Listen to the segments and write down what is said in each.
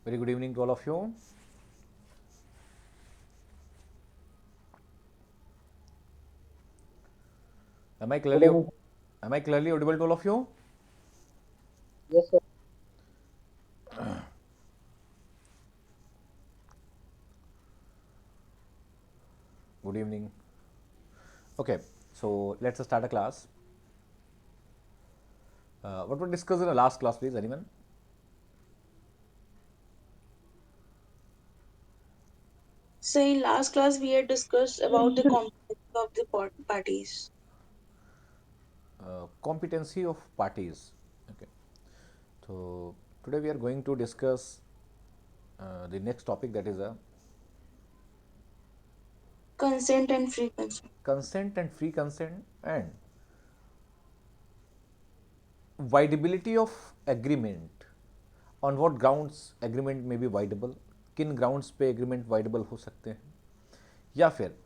Very good evening to all of you. Am I Good clearly evening. am I clearly audible to all of you? Yes, sir. Good evening. Okay, so let's start a class. What we discussed in the last class, please? Anyone? So in last class we had discussed about the competency of the parties. Competency of parties. Okay. So today we are going to discuss the next topic, that is a Consent and free consent. consent and free consent and viability of agreement. On what grounds agreement may be viable? किन grounds पे agreement viable हो सकते हैं? या फिर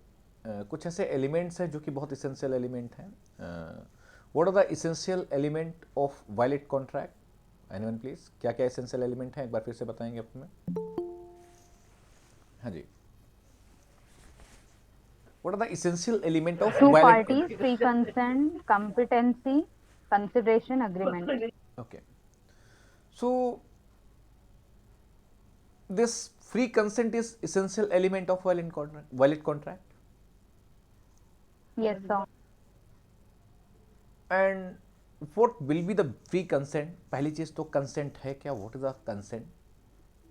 कुछ ऐसे elements हैं जो कि बहुत इसेंशियल एलिमेंट हैं. What are the essential element of valid contract? Anyone please, क्या क्या इसेंशियल एलिमेंट हैं, एक बार फिर से बताएंगे आप हमें. हाँ जी. What are the essential element of Two violet parties, contract? free consent, competency, consideration, agreement. Okay. So this free consent is essential element of valid contract. Yes, sir. And what will be the free consent? पहली चीज तो consent है क्या, what is the consent,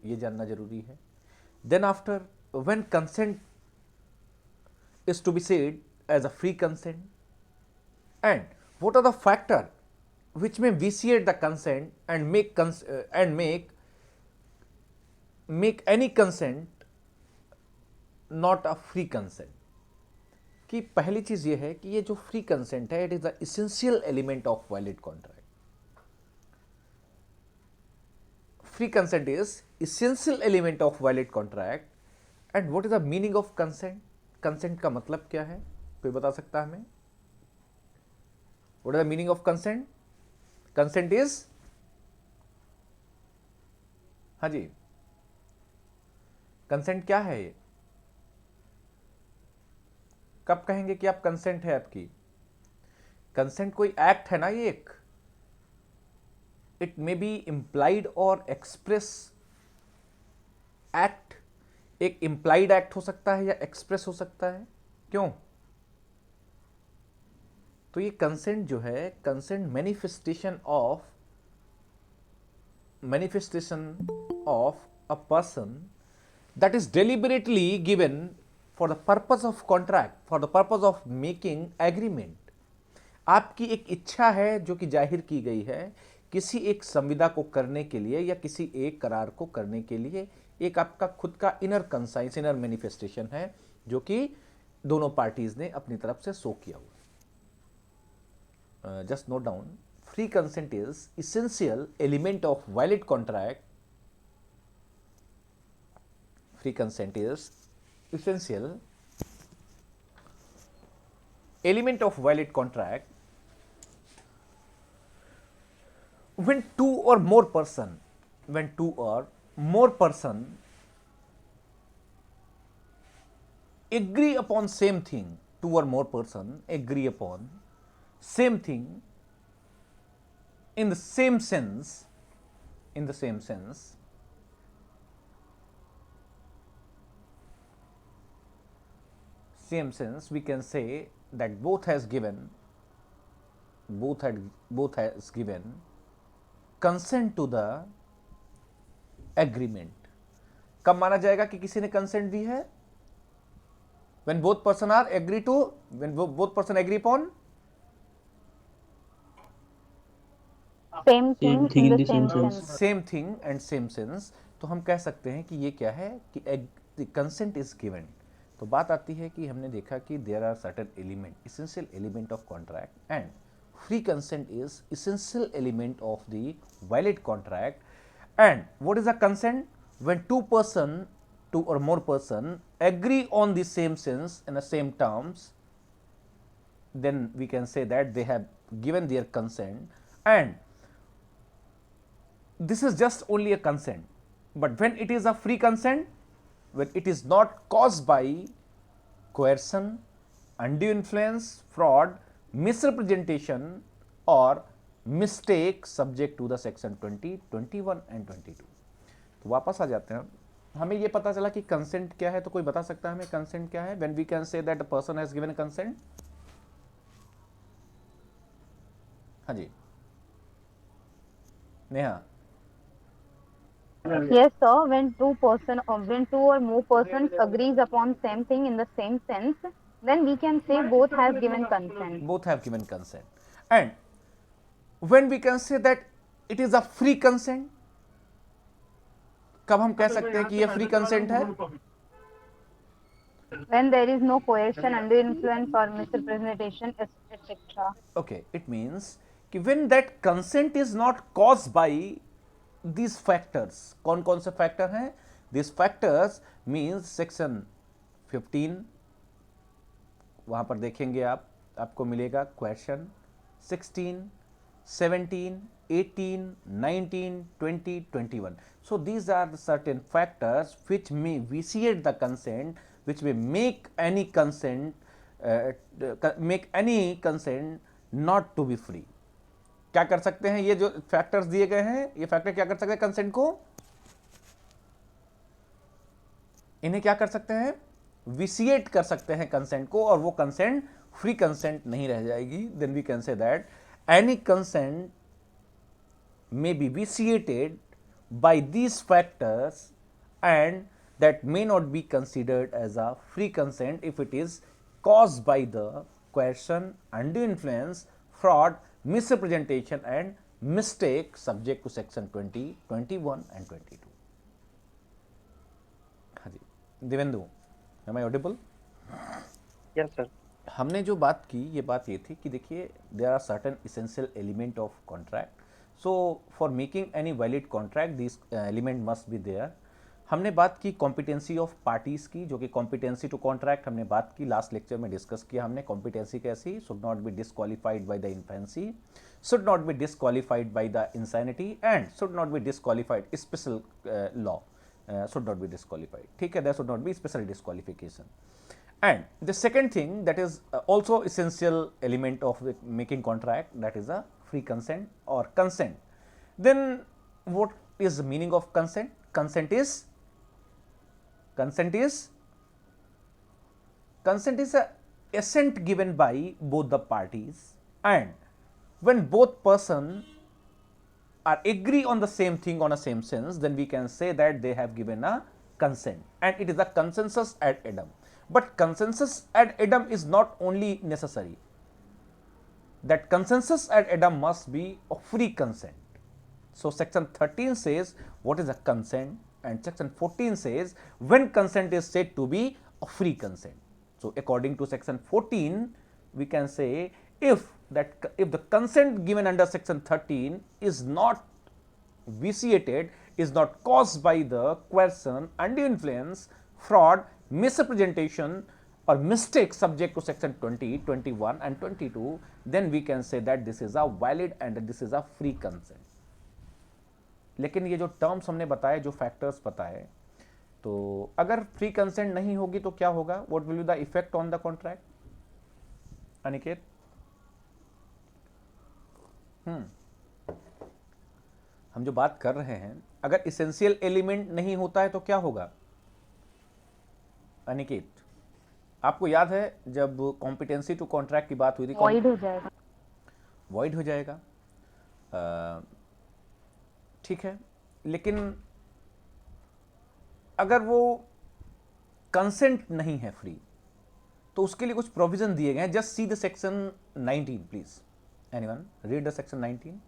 ये जानना जरूरी है. Then after, when consent is to be said as a free consent, and what are the factor which may vitiate the consent and make any consent not a free consent. कि पहली चीज ये है कि ये जो फ्री कंसेंट है, it is the essential element of valid contract. Free consent is essential element of valid contract. And what is the meaning of consent? Consent का मतलब क्या है, कोई बता सकता है हमें? What is the meaning of consent? Consent is, हाँ जी, कंसेंट क्या है ये? कब कहेंगे कि आप कंसेंट है आपकी? कंसेंट कोई एक्ट है ना ये एक. इट मे बी इम्प्लाइड और एक्सप्रेस एक्ट. एक इम्प्लाइड एक्ट हो सकता है या एक्सप्रेस हो सकता है. क्यों? तो ये कंसेंट जो है, consent manifestation of a person that is deliberately given for the purpose of contract, for the purpose of making agreement. आपकी एक इच्छा है जो कि जाहिर की गई है किसी एक संविदा को करने के लिए या किसी एक करार को करने के लिए. एक आपका खुद का इनर कंसाइंस, इनर मैनिफेस्टेशन है जो कि दोनों पार्टीज ने अपनी तरफ से शो किया हुआ. Just note down, free consent is essential element of valid contract. Free consent is essential element of valid contract when two or more person agree upon same thing. Two or more person agree upon same thing in the same sense, in the same sense, we can say that both has given consent to the agreement. कब माना जाएगा कि किसी ने consent दी है? when both person agree upon Same thing Same thing in in the the same same sense. sense. same thing and same sense. तो हम कह सकते हैं कि ये क्या है कि कंसेंट इज गिवन. तो बात आती है कि हमने देखा कि there are certain element, essential element of contract, and free consent is essential element of the valid contract. And what is a consent? When two or more person agree on the same sense in the same terms, then we can say that they have given their consent. And this is just only a consent. But when it is a free consent, when it is not caused by coercion, undue influence, fraud, misrepresentation or mistake subject to the section 20, 21 and 22. तो वापस आ जाते हैं, हमें ये पता चला कि consent क्या है, तो कोई बता सकता है हमें कंसेंट क्या है? When we can say that a person has given consent? हाँ जी Neha. Yes, sir. When two or more persons agrees upon same thing in the same sense, then we can say both has given consent. Both have given consent. And when we can say that it is a free consent, कब हम कह सकते हैं कि ये free consent है? When there is no coercion, undue influence or misrepresentation, etc. Okay, it means कि when that consent is not caused by these factors, कौन कौन से फैक्टर हैं? These factors means section 15, वहां पर देखेंगे आप, आपको मिलेगा question 16, 17, 18, 19, 20, 21. So these are the certain factors which may vitiate the consent, which may make any consent not to be free. क्या कर सकते हैं? ये जो फैक्टर्स दिए गए हैं, ये फैक्टर क्या कर सकते हैं कंसेंट को? इन्हें क्या कर सकते हैं? विसिएट कर सकते हैं कंसेंट को, और वो कंसेंट फ्री कंसेंट नहीं रह जाएगी. Then we can say that any consent may be vitiated by these factors and that may not be considered as a free consent if it is caused by the coercion, undue influence, fraud, misrepresentation and mistake subject to section 20, 21 and 22. हाँ जी Devendu, am I audible? Yes, sir. हमने जो बात की, ये बात ये थी कि देखिए there are certain essential element of contract. So for making any valid contract these element must be there. हमने बात की कॉम्पिटेंसी ऑफ पार्टीज की, जो कि कॉम्पिटेंसी टू कॉन्ट्रैक्ट हमने बात की लास्ट लेक्चर में डिस्कस किया हमने. कॉम्पिटेंसी कैसी? Should not be disqualified by the infancy, should not be disqualified by the insanity and should not be disqualified special law, should not be disqualified. ठीक है, there should not be special disqualification. And the second thing that is also essential element of making contract, that is a free consent or consent. Then what is the meaning of consent? Consent is a assent given by both the parties, and when both person are agree on the same thing on a same sense, then we can say that they have given a consent, and it is a consensus ad idem. But consensus ad idem is not only necessary, that consensus ad idem must be a free consent. So section 13 says what is a consent, and section 14 says when consent is said to be a free consent. So according to section 14 we can say if the consent given under section 13 is not vitiated, is not caused by the coercion, undue influence, fraud, misrepresentation or mistake subject to section 20, 21 and 22, then we can say that this is a valid and this is a free consent. लेकिन ये जो terms हमने बताए, जो factors बताए, तो अगर free consent नहीं होगी तो क्या होगा? What will be the effect on the contract? Aniket, हम जो बात कर रहे हैं, अगर इसेंशियल एलिमेंट नहीं होता है तो क्या होगा? अनिकेत, आपको याद है जब कॉम्पिटेंसी टू कॉन्ट्रैक्ट की बात हुई थी, वॉइड हो जाएगा. वॉइड हो जाएगा, ठीक है, लेकिन अगर वो कंसेंट नहीं है फ्री, तो उसके लिए कुछ प्रोविजन दिए गए हैं. Just see the section 19 please. Anyone read the section 19.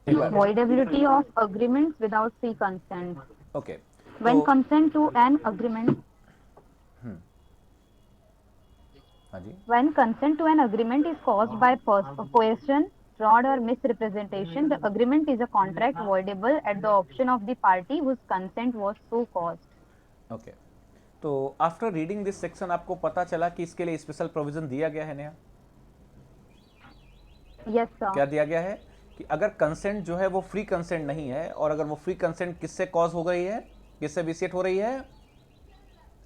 Voidability of agreements without free consent. Okay. When तो- consent to an agreement, हाँ जी, when consent to an agreement is caused by coercion, fraud or misrepresentation, the agreement is a contract voidable at the option of the party whose consent was so caused. Okay. तो after reading this section आपको पता चला कि इसके लिए special provision दिया गया है. नया Yes, sir. क्या दिया गया है कि अगर कंसेंट जो है वो फ्री कंसेंट नहीं है, और अगर वो फ्री कंसेंट किससे कॉज हो गई है, किससे विसिएट हो रही है?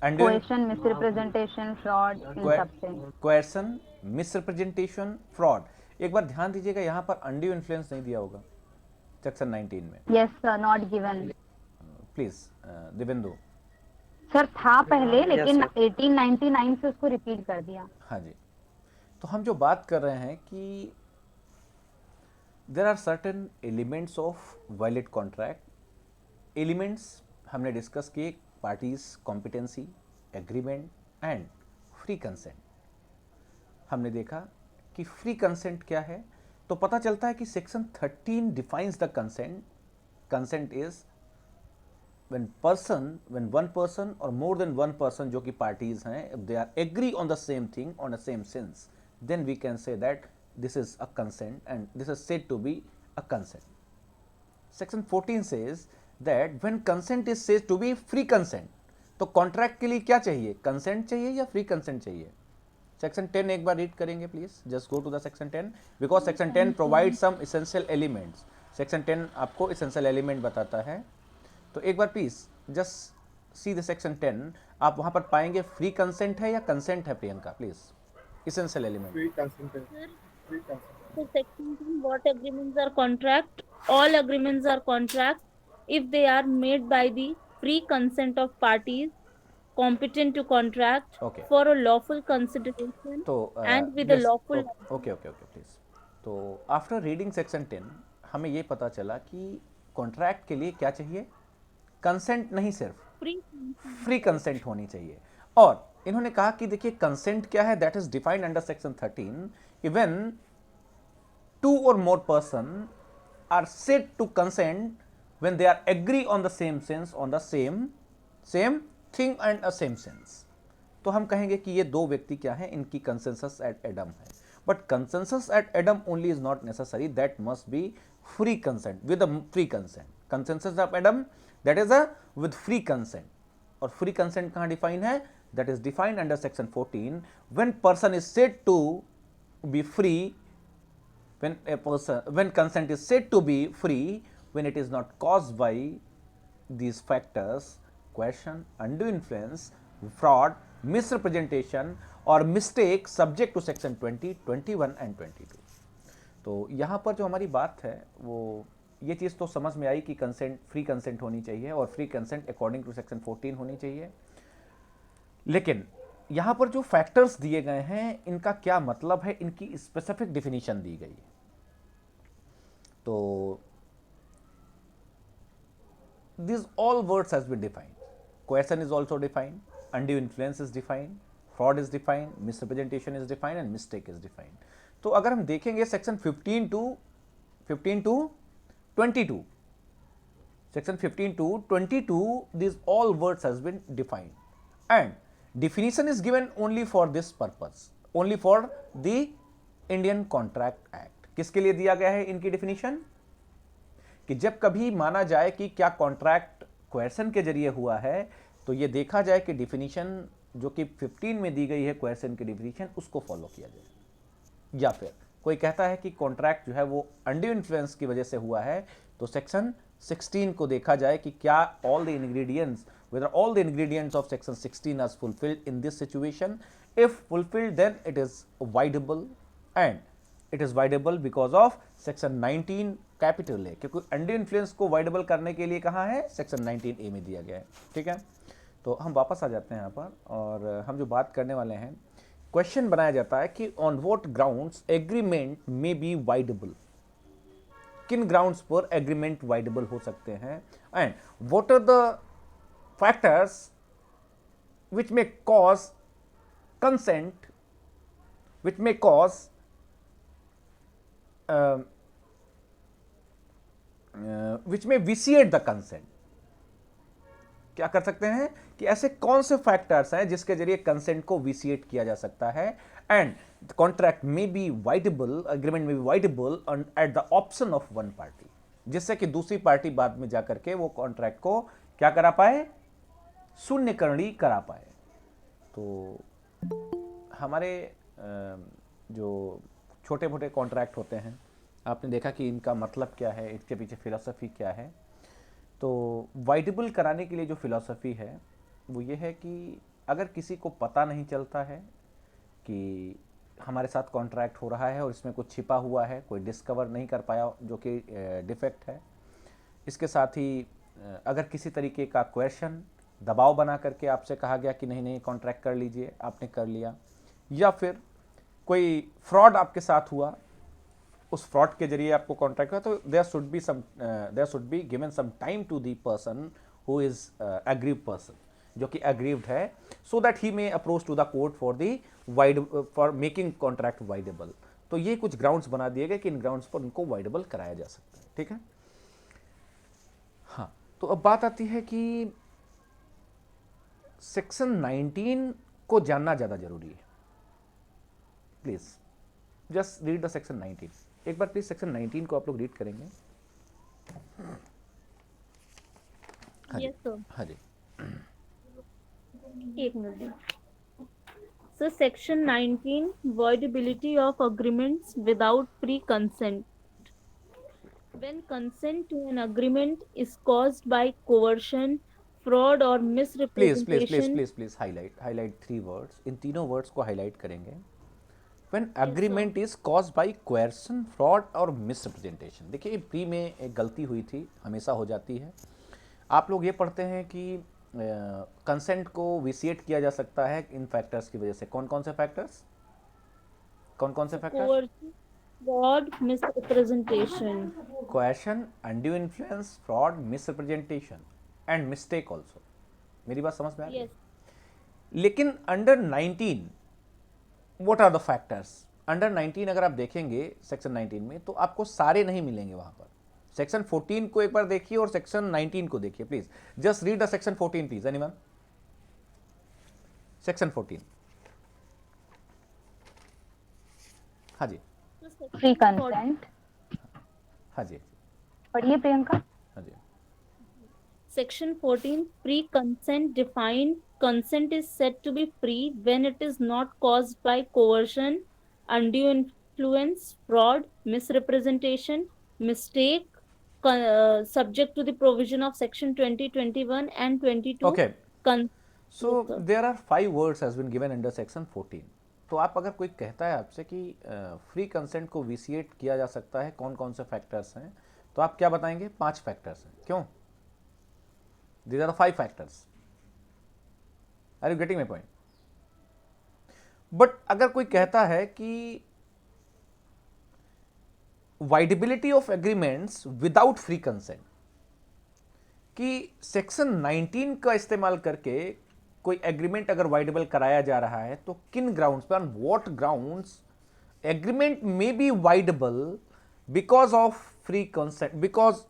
Coercion, misrepresentation, fraud in substance. Coercion, misrepresentation, fraud. एक बार ध्यान दीजिएगा, यहाँ पर अनड्यू इन्फ्लुएंस नहीं दिया होगा सेक्शन 19 में। Yes, sir, not given. Please Divyendu. Sir था पहले, लेकिन sir. 1899 से उसको रिपीट कर दिया। हाँ जी। तो हम जो बात कर रहे हैं कि there are certain elements of valid contract. Elements हमने डिस्कस किए, parties competency, agreement and free consent. हमने देखा कि फ्री कंसेंट क्या है, तो पता चलता है कि section 13 defines the consent. Consent is when one person or more than one person जो कि parties हैं, if they are agree on the same thing, on the same sense, then we can say that this is a consent and this is said to be a consent. Section 14 says that when consent is said to be free consent, तो contract के लिए क्या चाहिए, consent चाहिए या free consent चाहिए? Section 10 एक बार रीड करेंगे please, just go to the section 10 because section 10 provide some essential elements. Section 10 आपको एसेंशियल एलिमेंट बताता है, तो एक बार please just see the section 10। आप वहां पर पाएंगे फ्री कंसेंट है या कंसेंट है Priyanka, please essential element. Free consent. Free consent. So section 10, what agreements are contract? All agreements are contract if they are made by the free consent of parties competent to contract Okay. for a lawful consideration तो and with a lawful. Okay okay okay please. तो after reading section 10 हमें ये पता चला कि contract के लिए क्या चाहिए, कंसेंट नहीं, सिर्फ free फ्री कंसेंट होनी चाहिए। और इन्होंने कहा कि देखिए कंसेंट क्या है, that is defined under section 13 even 2 or more person are said to consent when they are agree on the same sense, on the same thing and a same sense। तो हम कहेंगे कि ये दो व्यक्ति क्या है, इनकी कंसेंसस एट एडम है। But consensus ad idem only is not necessary, that must be free consent with a free consent. Consensus of idem that is a with free consent. और फ्री कंसेंट कहां define है, that is defined under section 14 when person is said to be free, when consent is said to be free when it is not caused by these factors: coercion, undue influence, fraud, misrepresentation or mistake subject to section 20, 21 and 22। तो यहाँ पर जो हमारी बात है वो ये चीज़ तो समझ में आई कि कंसेंट फ्री कंसेंट होनी चाहिए और free consent according to section 14 होनी चाहिए। लेकिन यहाँ पर जो फैक्टर्स दिए गए हैं इनका क्या मतलब है, इनकी स्पेसिफिक डिफिनीशन दी गई है। तो these all words has been defined. Coercion is also defined, undue influence is defined, fraud is defined, misrepresentation is defined and mistake is defined। तो अगर हम देखेंगे section 15 to 22, section 15 to 22, these all words has been defined and definition is given only for this purpose, only for the Indian Contract Act। किसके लिए दिया गया है इनकी डेफिनेशन, कि जब कभी माना जाए कि क्या कॉन्ट्रैक्ट कोएर्सन के जरिए हुआ है, तो ये देखा जाए कि डेफिनेशन जो कि 15 में दी गई है कोएर्सन की डेफिनेशन उसको फॉलो किया जाए। या फिर कोई कहता है कि कॉन्ट्रैक्ट जो है वो अनड्यू इन्फ्लुएंस की वजह से हुआ है, तो सेक्शन 16 को देखा जाए कि क्या all the ingredients, whether all the ingredients of section 16 are fulfilled in this situation। if fulfilled then it is voidable and it is voidable because of section 19 capital है, क्योंकि अनड्यू इन्फ्लुएंस को voidable करने के लिए कहाँ है, section 19A में दिया गया है। ठीक है, तो हम वापस आ जाते हैं यहाँ पर और हम जो बात करने वाले हैं, क्वेश्चन बनाया जाता है कि on what grounds agreement may be voidable, किन ग्राउंड्स पर एग्रीमेंट वाइडेबल हो सकते हैं, and what are the factors which may cause consent, which may cause which may vitiate the consent। क्या कर सकते हैं कि ऐसे कौन से फैक्टर्स हैं जिसके जरिए कंसेंट को विसिएट किया जा सकता है, and contract may be voidable, agreement may be voidable at the option of one party, जिससे कि दूसरी पार्टी बाद में जाकर के वो कॉन्ट्रैक्ट को क्या करा पाए, शून्यकरणी करा पाए। तो हमारे जो छोटे मोटे कॉन्ट्रैक्ट होते हैं आपने देखा कि इनका मतलब क्या है, इसके पीछे फिलॉसफी क्या है। तो वाइडेबल कराने के लिए जो फिलॉसफी है वो ये है कि अगर किसी को पता नहीं चलता है कि हमारे साथ कॉन्ट्रैक्ट हो रहा है और इसमें कुछ छिपा हुआ है, कोई डिस्कवर नहीं कर पाया जो कि डिफेक्ट है, इसके साथ ही अगर किसी तरीके का क्वेश्चन दबाव बना करके आपसे कहा गया कि नहीं नहीं कॉन्ट्रैक्ट कर लीजिए, आपने कर लिया, या फिर कोई फ्रॉड आपके साथ हुआ, उस फ्रॉड के जरिए आपको कॉन्ट्रैक्ट हुआ, तो there should be given some time to the person who is aggrieve person, जो कि एग्रीव्ड है, so that he may approach to the court for making contract voidable. तो ये कुछ ग्राउंड्स बना दिए गए कि इन ग्राउंड्स पर उनको वाइडेबल कराया जा सकता है। ठीक है, हाँ। तो अब बात आती है कि सेक्शन 19 को जानना ज्यादा जरूरी है। Please just read the section 19। एक बार प्लीज सेक्शन 19 को आप लोग रीड करेंगे। हाँ जी, Yes, sir. हाँ जी। एक minute. So section 19, voidability of agreements without pre-consent. When consent to an agreement is caused by coercion, fraud or misrepresentation. Highlight 3 words, इन तीनों वर्ड्स को हाईलाइट करेंगे। When agreement is caused by coercion, fraud और misrepresentation। देखिए pre में एक गलती हुई थी, हमेशा हो जाती है। आप लोग ये पढ़ते हैं कि कंसेंट को विसिएट किया जा सकता है इन फैक्टर्स की वजह से। कौन कौन से factors? Coercion, fraud, misrepresentation. Coercion, undue influence, fraud, misrepresentation and mistake also. मेरी बात समझ में आ रही है? Yes. लेकिन under 19 what are the factors? Under 19 अगर आप देखेंगे सेक्शन 19 में, तो आपको सारे नहीं मिलेंगे वहां पर। सेक्शन 14 को एक बार देखिए और सेक्शन 19 को देखिए please. Just read the section 14 please, anyone. Section 14, हाँ जी, फ्री कंसेंट। हाँ जी, पढ़िए प्रियंका। हाँ जी। Section 14, pre-consent defined. Consent is said to be free when it is not caused by coercion, undue influence, fraud, misrepresentation, mistake, subject to the provision of Section 20, 21 and 22. Okay. Con- So Yes, sir. there are 5 words has been given under section 14। तो आप अगर कोई कहता है आपसे कि free consent को विसिएट किया जा सकता है, कौन कौन से फैक्टर्स हैं, तो आप क्या बताएंगे? 5 फैक्टर्स हैं। क्यों? These are the 5 factors. Are you getting my point? But अगर कोई कहता है कि voidability of agreements without free consent, कि सेक्शन 19 का इस्तेमाल करके कोई एग्रीमेंट अगर वाइडेबल कराया जा रहा है, तो किन ग्राउंड्स पर, on what grounds agreement may be voidable because of free consent, because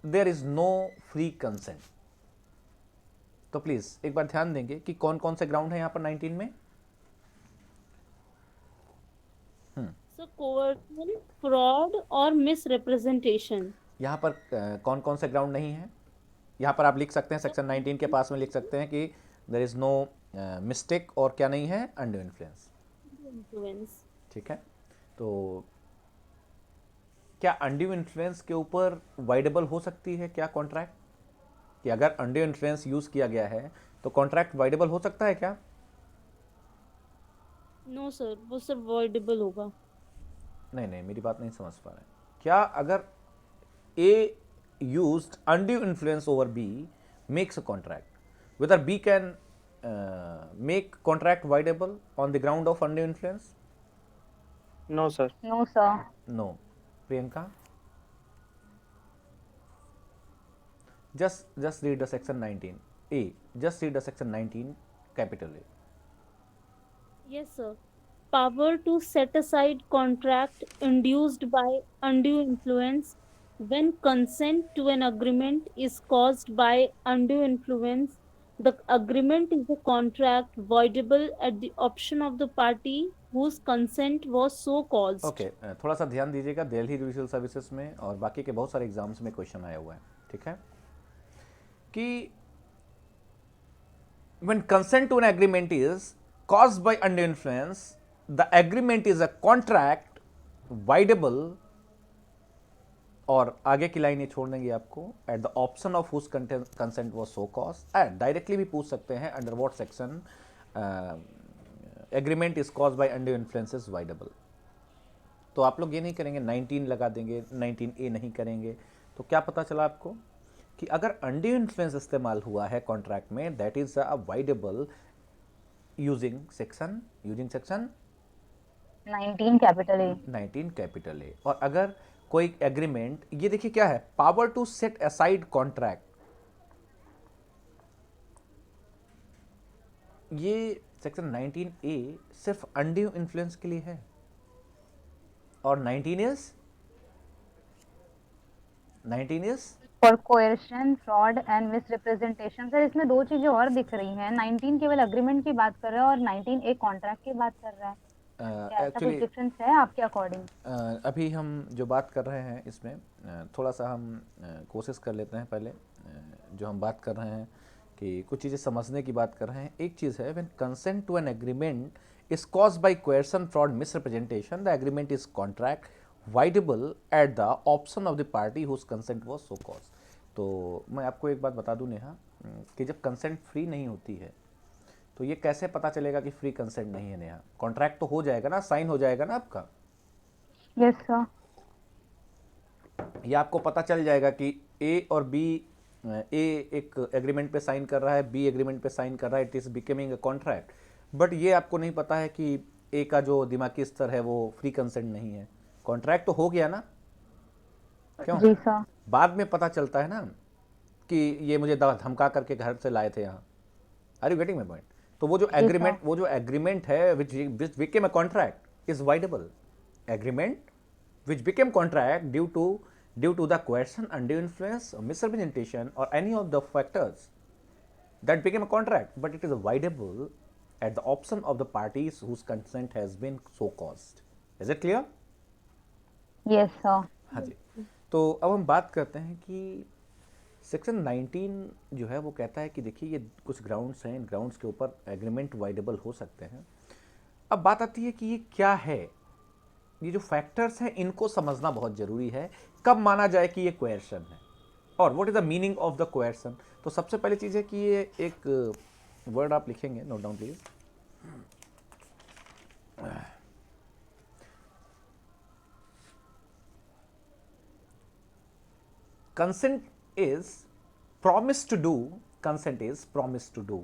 there is no free consent. तो प्लीज एक बार ध्यान देंगे कि कौन कौन से ग्राउंड है यहां पर 19 में। So coercion, fraud और misrepresentation. यहां पर कौन कौन से ग्राउंड नहीं है? यहां पर आप लिख सकते हैं, सेक्शन 19 के पास में लिख सकते हैं कि देयर इज नो मिस्टेक, और क्या नहीं है? Undue influence. Influence. ठीक है, तो क्या अनड्यू इन्फ्लुएंस के ऊपर वाइडेबल हो सकती है क्या कॉन्ट्रैक्ट? कि अगर अनड्यू इन्फ्लुएंस यूज किया गया है तो कॉन्ट्रैक्ट वाइडेबल हो सकता है क्या? No sir, वो सर voidable होगा. नहीं नहीं, मेरी बात नहीं समझ पा रहे। क्या अगर ए used undue influence over B makes a contract, whether B can make contract voidable on the ground of undue influence? No, sir. No sir. No. Priyanka? Just read the section 19 A. Just read the section 19 capital A. Yes sir. Power to set aside contract induced by undue influence. When consent to an agreement is caused by undue influence, the agreement is a contract voidable at the option of the party whose consent was so caused. Okay, थोड़ा सा ध्यान दीजिएगा, Delhi judicial services में और बाकी के बहुत सारे एग्जाम्स में क्वेश्चन आया हुआ है। ठीक है, कि when consent to an agreement is caused by undue influence, the agreement is a contract voidable और आगे की लाइन ये छोड़ देंगे आपको, at the option of whose consent was so caused, and directly भी पूछ सकते हैं under what section agreement is caused by undue influence is voidable. तो आप लोग ये नहीं करेंगे 19 लगा देंगे, 19A नहीं करेंगे। तो क्या पता चला आपको कि अगर अनड्यू इन्फ्लुएंस इस्तेमाल हुआ है कॉन्ट्रैक्ट में, that is avoidable using section 19 capital A. 19 capital A. और अगर कोई एग्रीमेंट, ये देखिए क्या है, power to set aside contract, ये सेक्शन 19A सिर्फ अनड्यू इन्फ्लुएंस के लिए है, और 19 is for coercion, fraud and misrepresentation. Sir इसमें दो चीजें और दिख रही हैं, 19 केवल अग्रीमेंट की बात कर रहा है और 19 एक कॉन्ट्रैक्ट की बात कर रहा है। क्या ऐसा कुछ डिफरेंस है आपके अकॉर्डिंग? अभी हम जो बात कर रहे हैं इसमें थोड़ा सा हम कोशिश कर लेते हैं पहले। जो हम बात कर रहे हैं कि कुछ चीज़ें समझने की बात कर रहे हैं। एक चीज़ है, when consent to an agreement is caused by coercion, fraud, misrepresentation, the agreement is contract voidable at the option of the party whose consent was so cause. तो मैं आपको एक बात बता दूं नेहा, कि जब कंसेंट फ्री नहीं होती है तो ये कैसे पता चलेगा कि फ्री कंसेंट नहीं है नेहा? कॉन्ट्रैक्ट तो हो जाएगा ना, साइन हो जाएगा ना आपका। Yes sir. ये आपको पता चल जाएगा कि ए और बी, ए एक एग्रीमेंट पे साइन कर रहा है, बी एग्रीमेंट पे साइन कर रहा है, it is becoming a contract. But ये आपको नहीं पता है कि ए का जो दिमागी स्तर है वो फ्री कंसेंट नहीं है। कॉन्ट्रैक्ट तो हो गया ना, क्यों? जी सर। बाद में पता चलता है ना कि ये मुझे धमका करके घर से लाए थे यहाँ। Are you getting my point? तो वो जो एग्रीमेंट है which became a contract is voidable. Agreement which became contract due to the coercion, undue influence, or misrepresentation, or any of the factors that became a contract, but it is voidable at the option of the parties whose consent has been so caused. Is it clear? Yes sir. हाँ जी। तो अब हम बात करते हैं कि section 19 जो है वो कहता है कि देखिए ये कुछ ग्राउंड्स हैं, इन ग्राउंड्स के ऊपर एग्रीमेंट वाइडेबल हो सकते हैं। अब बात आती है कि ये क्या है, ये जो फैक्टर्स हैं इनको समझना बहुत ज़रूरी है। कब माना जाए कि ये कोएर्शन है और what is the meaning of the coercion? तो सबसे पहली चीज़ है कि ये एक वर्ड आप लिखेंगे, note down please. Consent is promise to do, consent is promise to do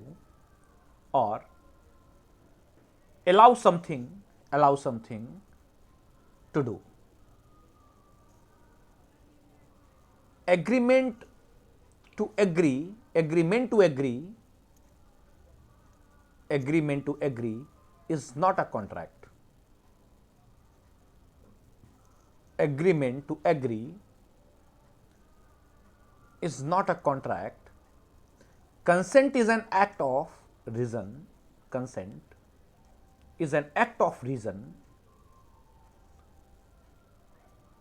or allow something to do. Agreement to agree is not a contract. Agreement to agree is not a contract. Consent is an act of reason. Consent is an act of reason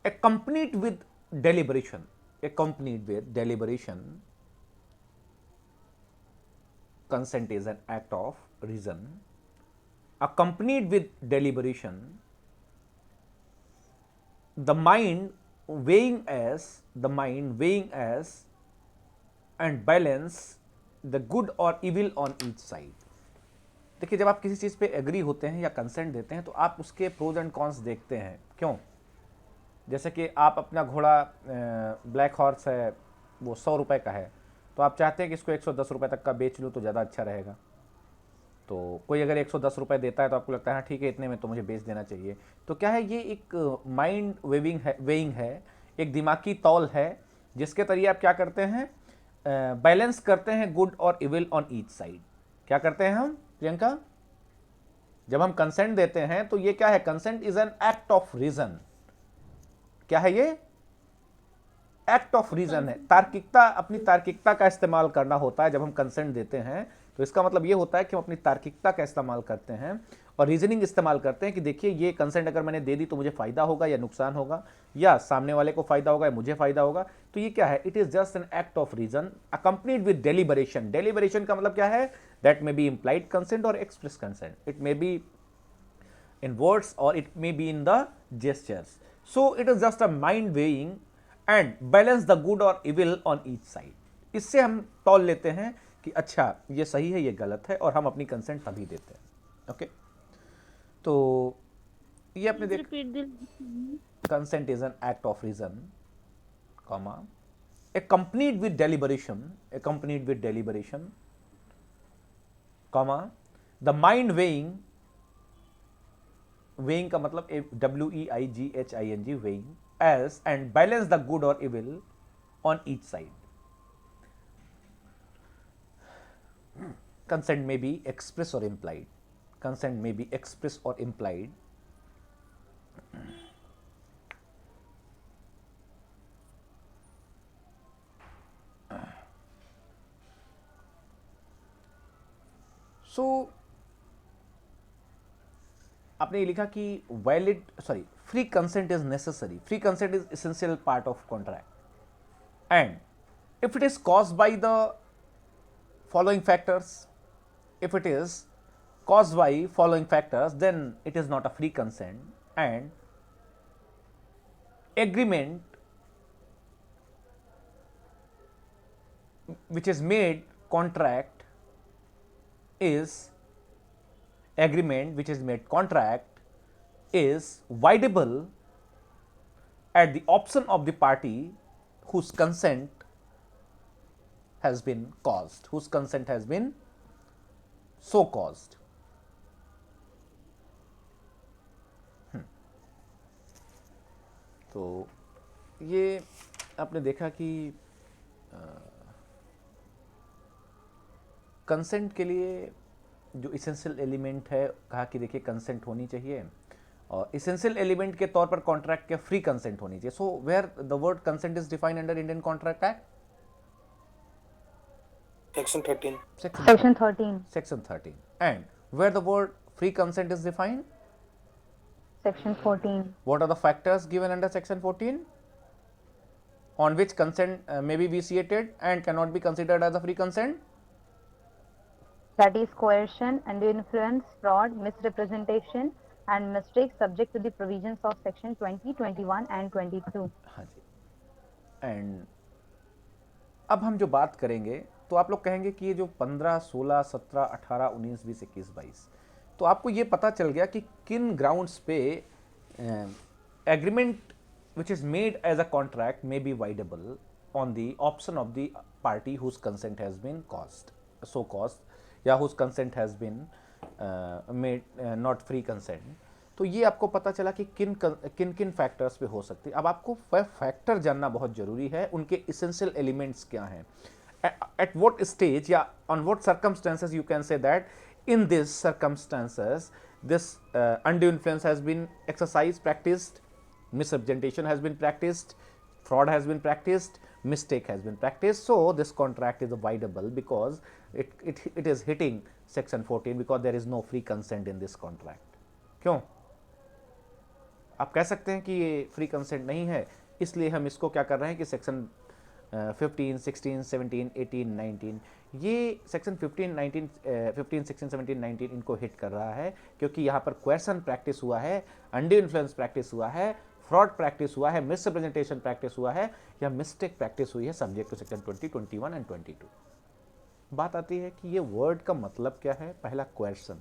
accompanied with deliberation. Consent is an act of reason accompanied with deliberation. The mind weighing as and balance the good or evil on each side. देखिए जब आप किसी चीज़ पे agree होते हैं या consent देते हैं तो आप उसके प्रोज एंड कॉन्स देखते हैं। क्यों? जैसे कि आप अपना घोड़ा ब्लैक हॉर्स है, वो 100 रुपये का है, तो आप चाहते हैं कि इसको 110 रुपये तक का बेच लूँ तो ज़्यादा अच्छा रहेगा। तो कोई अगर 110 रुपये देता है तो आपको लगता है हाँ ठीक है, इतने में तो मुझे बेच देना चाहिए। तो क्या है, ये एक माइंड वेइंग है, एक दिमागी तौल है, जिसके तरीके आप क्या करते हैं, बैलेंस करते हैं गुड और इविल ऑन ईच साइड। क्या करते हैं हम प्रियंका? जब हम कंसेंट देते हैं तो ये क्या है, consent is an act of reason. क्या है ये? एक्ट ऑफ रीजन है। तार्किकता, अपनी तार्किकता का इस्तेमाल करना होता है जब हम कंसेंट देते हैं। तो इसका मतलब ये होता है कि हम अपनी तार्किकता का इस्तेमाल करते हैं और रीजनिंग इस्तेमाल करते हैं कि देखिए ये कंसेंट अगर मैंने दे दी तो मुझे फायदा होगा या नुकसान होगा, या सामने वाले को फायदा होगा या मुझे फायदा होगा। तो ये क्या है, it is just an act of reason accompanied with deliberation. Deliberation का मतलब क्या है, that may be implied consent और express consent, it may be in words और it may be in the gestures. So it is just a mind weighing and balance the good और evil on each side. इससे हम तौल लेते हैं कि अच्छा ये सही है, ये गलत है, और हम अपनी कंसेंट तभी देते हैं। ओके, तो ये आपने Please देख, repeat the consent is an act of reason, comma, accompanied with deliberation, comma, the mind weighing का मतलब WEIGHING, weighing as and balance the good or evil on each side. Consent may be express or implied. Consent may be express or implied. सो आपने ये लिखा कि free consent is necessary, free consent is essential part of contract, and if it is caused by the following factors, then it is not a free consent, and agreement which is made contract is voidable at the option of the party whose consent has been so caused. तो ये आपने देखा कि consent के लिए जो essential element है, कहा कि देखिए कंसेंट होनी चाहिए, और इसेंशियल एलिमेंट के तौर पर कॉन्ट्रैक्ट के फ्री कंसेंट होनी चाहिए. So where the word consent is defined under Indian contract act, Section 13. Section 13. Section 13. And where the word free consent is defined, Section 14. what are the factors given under Section 14 on which consent may be vitiated and cannot be considered as a free consent? That is coercion, undue influence, fraud, misrepresentation, and mistake subject to the provisions of Section 20, 21, and 22. हाँ जी. And अब हम जो बात करेंगे तो आप लोग कहेंगे कि ये जो 15, 16, 17, 18, 19, 20, 21, 22, तो आपको ये पता चल गया कि किन ग्राउंड्स पे agreement which is made as a contract may be voidable on the option of the party whose consent has been caused या whose consent has been made not free consent. तो ये आपको पता चला कि किन किन फैक्टर्स पे हो सकती है. अब आपको फैक्टर जानना बहुत जरूरी है, उनके इसेंशियल एलिमेंट्स क्या हैं, at what stage, yeah, on what circumstances you can say that in these circumstances this undue influence has been exercised, practiced, misrepresentation has been practiced, fraud has been practiced, mistake has been practiced. So this contract is voidable because it is hitting Section 14 because there is no free consent in this contract. क्यों? आप कह सकते हैं कि ये free consent नहीं है, इसलिए हम इसको क्या कर रहे हैं कि सेक्शन 15, 16, 17, 18, 19, ये सेक्शन 15, 16, 17, 19 इनको हिट कर रहा है, क्योंकि यहाँ पर क्वेश्चन प्रैक्टिस हुआ है, अनड्यू इन्फ्लुएंस प्रैक्टिस हुआ है, फ्रॉड प्रैक्टिस हुआ है, मिसरिप्रेजेंटेशन प्रैक्टिस हुआ है, या मिस्टेक प्रैक्टिस हुई है सब्जेक्ट टू सेक्शन 20, 21 एंड 22. बात आती है कि ये वर्ड का मतलब क्या है. पहला question.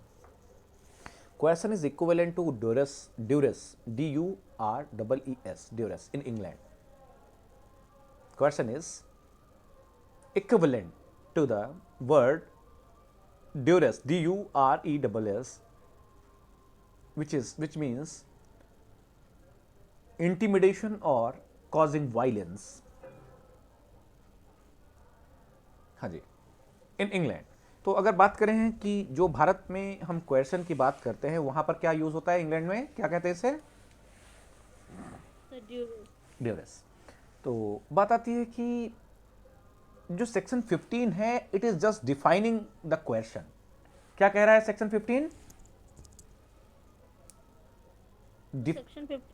Coercion is equivalent to duress, D-U-R-E-E-S, duress in England. Coercion is equivalent to the word duress, D-U-R-E-S-S, which means intimidation or causing violence. हाँ जी, in England. तो अगर बात करें हैं कि जो भारत में हम क्वेश्चन की बात करते हैं, वहां पर क्या यूज होता है इंग्लैंड में, क्या कहते हैं इसे, ड्यूरेस. तो बात आती है कि जो सेक्शन 15 है, it is just defining the coercion. क्या कह रहा है section 15?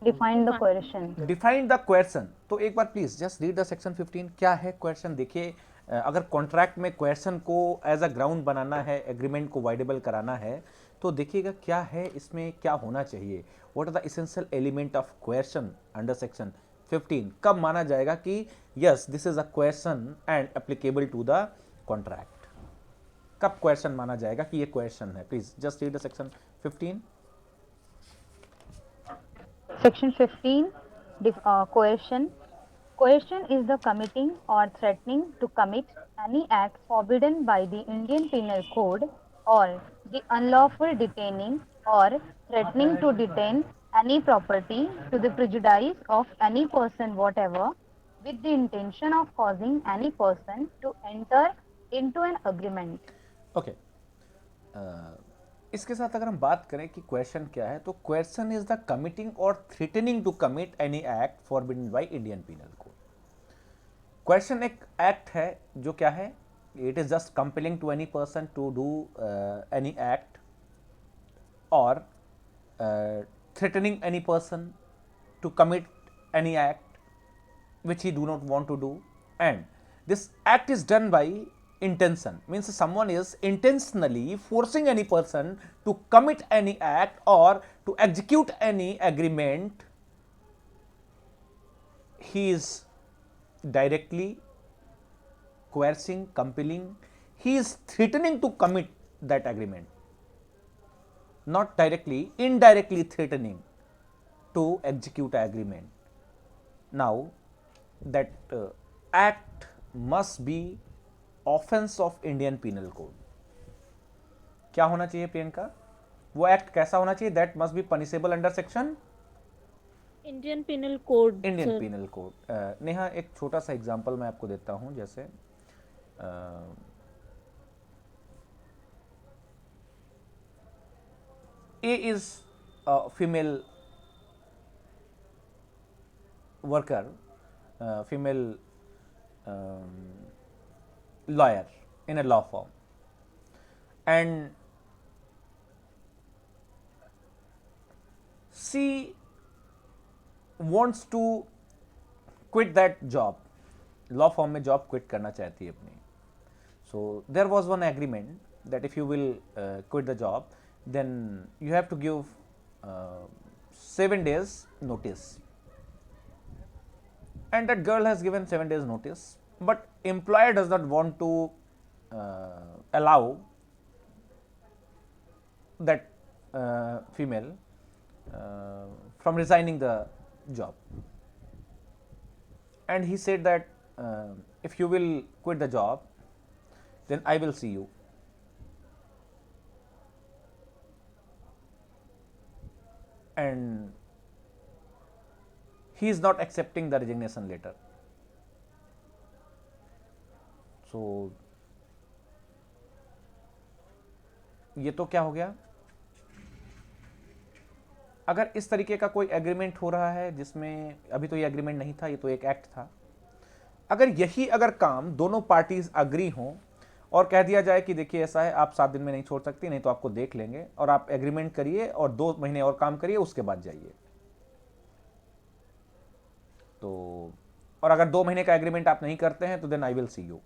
Define the coercion. Define the coercion. तो एक बार please just read the section 15. क्या है क्वेश्चन? देखिए, अगर कॉन्ट्रैक्ट में क्वेश्चन को एज अ ग्राउंड बनाना है, एग्रीमेंट को वाइडेबल कराना है, तो देखिएगा क्या है, इसमें क्या होना चाहिए. What are the essential element of question under section 15 कब माना जाएगा कि yes this is a question and applicable to the contract? कब क्वेश्चन माना जाएगा कि ये क्वेश्चन है? Please just read the section 15. Section 15, coercion. Coercion is the committing or threatening to commit any act forbidden by the Indian Penal Code, or the unlawful detaining or threatening to detain any property to the prejudice of any person whatever, with the intention of causing any person to enter into an agreement. Okay, इसके साथ अगर हम बात करें कि question क्या है, तो क्वेश्चन इज द कमिटिंग और threatening to commit any act forbidden by Indian penal Code. Coercion एक एक्ट है जो क्या है, it is just compelling to any person to do any act और threatening any person to commit any act which he do not want to do, and this act is done by intention, means someone is intentionally forcing any person to commit any act or to execute any agreement. He is directly coercing, compelling, he is threatening to commit that agreement, not directly, indirectly threatening to execute an agreement. Now that act must be offense of Indian Penal Code. क्या होना चाहिए प्रियंका? वो act कैसा होना चाहिए? That must be punishable under section Indian Penal Code. Indian penal Code. Neha एक छोटा सा एग्जांपल मैं आपको देता हूं, जैसे A is female worker, female lawyer in a law firm, and she wants to quit that job. law firm में job quit करना चाहती है अपनी. So there was one agreement that if you will quit the job, then you have to give 7 days notice. And that girl has given 7 days notice, but employer does not want to allow that female from resigning the job, and he said that if you will quit the job, then I will see you. And he is not accepting the resignation letter. So ये तो क्या हो गया? अगर इस तरीके का कोई एग्रीमेंट हो रहा है जिसमें अभी तो ये एग्रीमेंट नहीं था, ये तो एक एक्ट था, अगर यही अगर काम दोनों पार्टीज अग्री हों और कह दिया जाए कि देखिए ऐसा है, आप 7 दिन में नहीं छोड़ सकती, नहीं तो आपको देख लेंगे और आप एग्रीमेंट करिए और 2 महीने और काम करिए, उसके बाद जाइए. तो और अगर 2 महीने का एग्रीमेंट आप नहीं करते हैं तो then I will see you.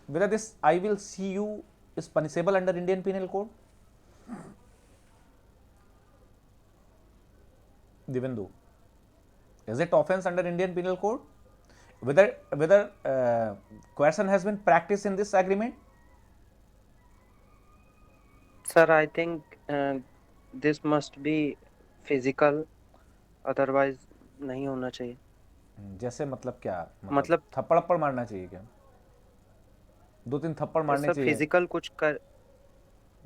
Whether this I will see you is punishable under Indian Penal Code? Divendu, is it offense under Indian Penal Code? Whether coercion has been practiced in this agreement? Sir, I think this must be physical, otherwise नहीं होना चाहिए. जैसे मतलब क्या? मतलब थप्पड़ मारना चाहिए क्या? 2-3 थप्पड़ मारने चाहिए? फिजिकल कुछ कर,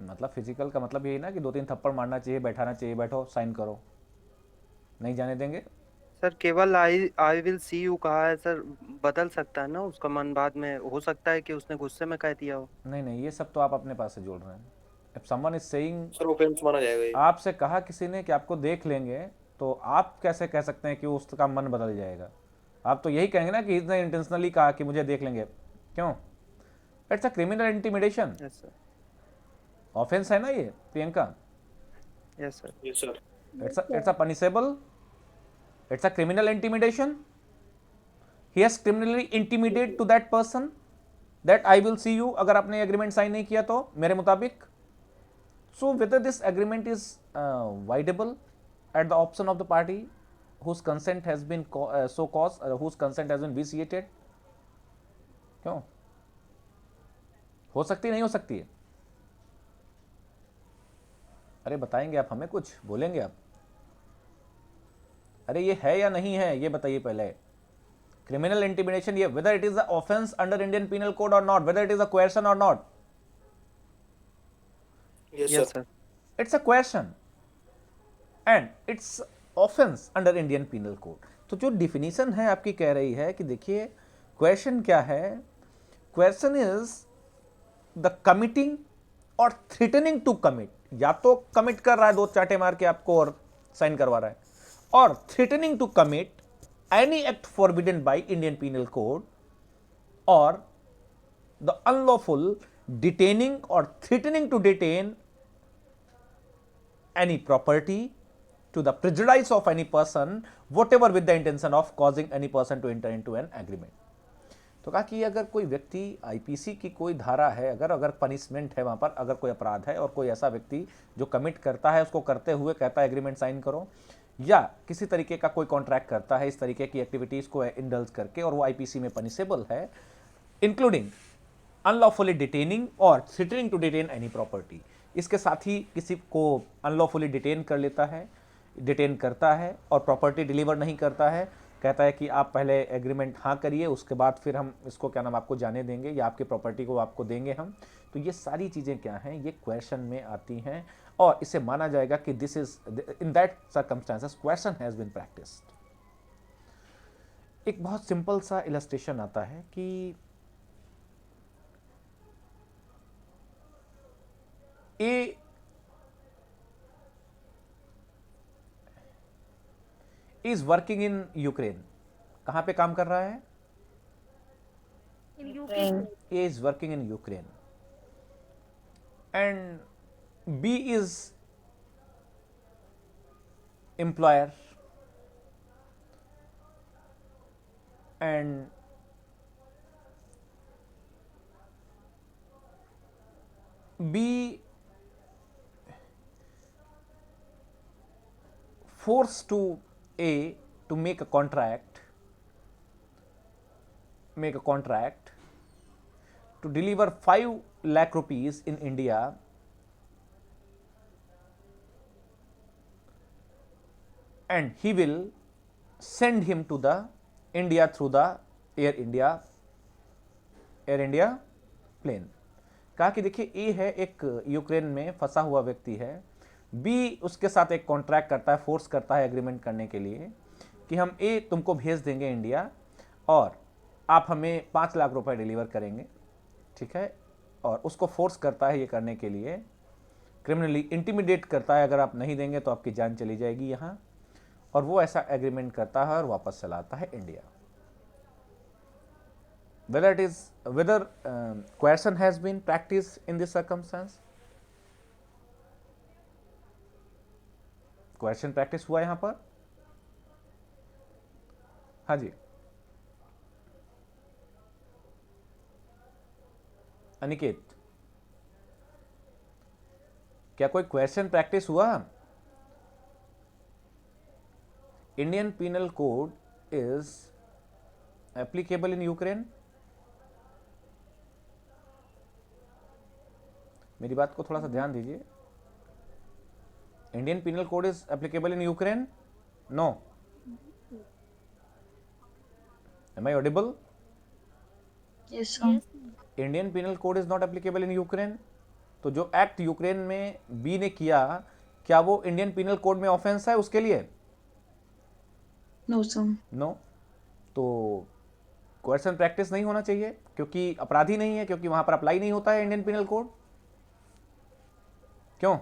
मतलब फिजिकल का मतलब यही ना कि 2-3 थप्पड़ मारना चाहिए, बैठाना चाहिए, बैठो साइन करो, नहीं जाने देंगे? सर केवल आई विल सी यू कहा है सर, बदल सकता है ना उसका मन, बाद में हो सकता है कि उसने गुस्से में कह दिया हो. नहीं, ये सब तो आप अपने पास से जोड़ रहे हैं. If someone is saying, sir offence माना जाएगा ये. आपसे कहा किसी ने कि आपको देख लेंगे, तो आप कैसे कह सकते हैं कि उसका मन बदल जाएगा? आप तो यही कहेंगे ना कि इसने इंटेंशनली कहा कि मुझे देख लेंगे. क्यों? It's a criminal intimidation. Yes sir. Offence है ना ये Priyanka? Yes sir. Yes sir. It's a punishable. It's a criminal intimidation. He has criminally intimidated to that person that I will see you. अगर आपने एग्रीमेंट साइन नहीं किया तो मेरे मुताबिक. So whether this agreement is voidable at the option of the party whose consent has been so caused, whose consent has been vitiated? क्यों हो सकती नहीं हो सकती है? अरे बताएंगे आप हमें, कुछ बोलेंगे आप? अरे ये है या नहीं है ये बताइए पहले. क्रिमिनल इंटिमिडेशन, ये whether it is a offense under Indian Penal Code or not, whether it is a coercion or not. Yes, sir. It's a coercion and it's offense under Indian Penal Code. तो जो definition है आपकी कह रही है कि देखिए coercion क्या है? Coercion is the committing or threatening to commit. या तो कमिट कर रहा है, दो चाटे मार के आपको और साइन करवा रहा है, और threatening to commit any act forbidden by Indian Penal Code, or the unlawful detaining or threatening to detain any property to the prejudice of any person, whatever with the intention of causing any person to enter into an agreement. तो कहा कि अगर कोई व्यक्ति IPC की कोई धारा है, अगर पनिशमेंट है वहाँ पर, अगर कोई अपराध है और कोई ऐसा व्यक्ति जो कमिट करता है उसको करते हुए कहता है एग्रीमेंट साइन करो, या किसी तरीके का कोई कॉन्ट्रैक्ट करता है इस तरीके की एक्टिविटीज़ को इंडल्ज करके और वो आईपीसी में पनिशेबल है, इंक्लूडिंग अनलॉफुली डिटेनिंग और threatening to detain any property. इसके साथ ही किसी को अनलॉफुली डिटेन करता है और प्रॉपर्टी डिलीवर नहीं करता है, कहता है कि आप पहले एग्रीमेंट हाँ करिए, उसके बाद फिर हम इसको क्या नाम आपको जाने देंगे या आपकी प्रॉपर्टी को आपको देंगे हम. तो ये सारी चीज़ें क्या हैं, ये क्वेश्चन में आती हैं और इसे माना जाएगा कि this is in that circumstances question has been practised. एक बहुत सिंपल सा इलस्ट्रेशन आता है कि A is working in Ukraine. कहाँ पे काम कर रहा है? In UK. A is working in Ukraine and B is employer and B forced to A to make a contract to deliver 5 lakh rupees in India and he will send him to the India through the Air India plane. कहा कि देखिए ए है एक Ukraine में फंसा हुआ व्यक्ति है, बी उसके साथ एक कॉन्ट्रैक्ट करता है, फोर्स करता है एग्रीमेंट करने के लिए कि हम ए तुमको भेज देंगे इंडिया और आप हमें 5 लाख रुपए डिलीवर करेंगे, ठीक है, और उसको फोर्स करता है ये करने के लिए, क्रिमिनली इंटिमिडेट करता है, अगर आप नहीं देंगे तो आपकी जान चली जाएगी यहाँ, और वो ऐसा एग्रीमेंट करता है और वापस चला आता है India. whether coercion has been practiced in this circumstance? coercion practice हुआ यहाँ पर? हाँ जी, अनिकेत, क्या कोई coercion practice हुआ? Indian Penal Code is applicable in Ukraine. मेरी बात को थोड़ा सा ध्यान दीजिए. Indian Penal Code is applicable in Ukraine? No. Am I audible? Yes, sir. Yes. Indian Penal Code is not applicable in Ukraine. तो जो एक्ट यूक्रेन में बी ने किया, क्या वो इंडियन पिनल कोड में ऑफेंस है उसके लिए? No, sir. नो. तो कोएर्सन प्रैक्टिस नहीं होना चाहिए क्योंकि अपराधी नहीं है, क्योंकि वहां पर अप्लाई नहीं होता है इंडियन पिनल कोड. क्यों?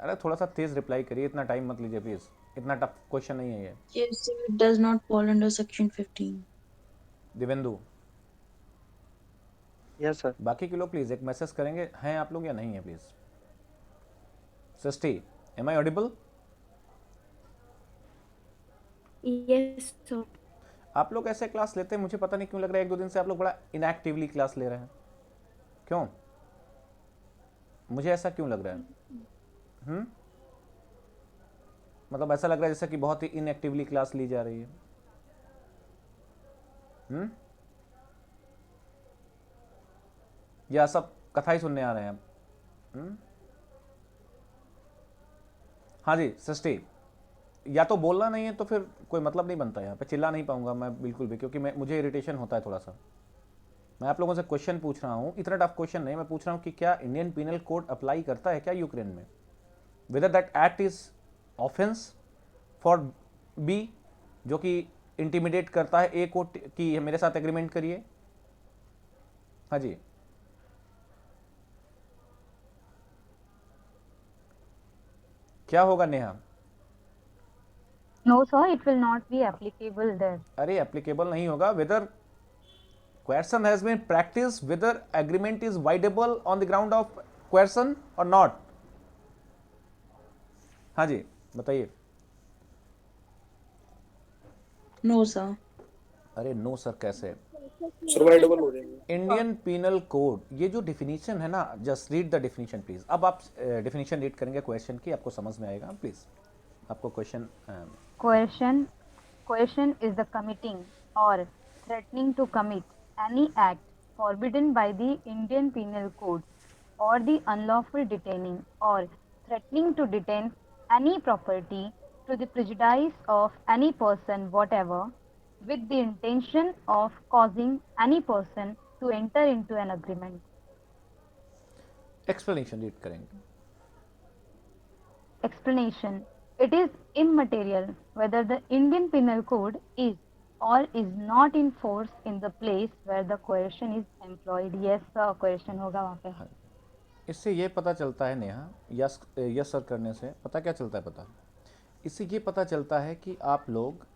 अरे थोड़ा सा तेज रिप्लाई करिए, इतना टाइम मत लीजिए प्लीज, इतना टफ क्वेश्चन नहीं है ये. Yes, sir. It does not fall under section 15. Divyendu, yes sir. बाकी के लोग प्लीज एक मैसेज करेंगे हैं आप लोग या नहीं है please. Srishti, am I audible? Yes, sir. आप लोग ऐसे क्लास लेते हैं, मुझे पता नहीं क्यों लग रहा है 1-2 दिन से आप लोग बड़ा इनएक्टिवली क्लास ले रहे हैं. क्यों? मुझे ऐसा क्यों लग रहा है? मतलब ऐसा लग रहा है जैसे कि बहुत ही इनएक्टिवली क्लास ली जा रही है। या सब कथा ही सुनने आ रहे हैं आप? हाँ जी सृष्टि, या तो बोलना नहीं है तो फिर कोई मतलब नहीं बनता, यहाँ पे चिल्ला नहीं पाऊंगा मैं बिल्कुल भी, क्योंकि मुझे इरिटेशन होता है थोड़ा सा। मैं आप लोगों से क्वेश्चन पूछ रहा हूँ, इतना टफ क्वेश्चन नहीं, मैं पूछ रहा हूँ कि क्या इंडियन पीनल कोड अप्लाई करता है क्या यूक्रेन में? Whether that act is offence for be, जो कि इंटिमिडेट करता है ए को कि मेरे साथ एग्रीमेंट करिए। हाँ जी, क्या होगा Neha? No, sir, it will not be applicable there. अरे एप्लीकेबल नहीं होगा। Whether coercion has been practiced, whether agreement is voidable on the ground of coercion or not। हाँ जी बताइए। No, sir. अरे नो सर कैसे? सर्वाइडेबल हो जाएंगे। इंडियन पीनल कोड, ये जो डिफिनीशन है ना, just read the definition please. अब आप डिफिनीशन रीड करेंगे क्वेश्चन की, आपको समझ में आएगा प्लीज। आपको question Coercion is the committing or threatening to commit any act forbidden by the Indian Penal Code, or the unlawful detaining or threatening to detain any property to the prejudice of any person whatever, with the intention of causing any person to enter into an agreement. Explanation read करेंगे। Explanation: it is immaterial whether the Indian Penal Code is or is not in force in the place where the coercion is employed. Yes sir, coercion होगा वहाँ पे। इससे ये पता चलता है Neha, yes yes sir करने से पता क्या चलता है? पता, इससे ये पता चलता है कि आप लोग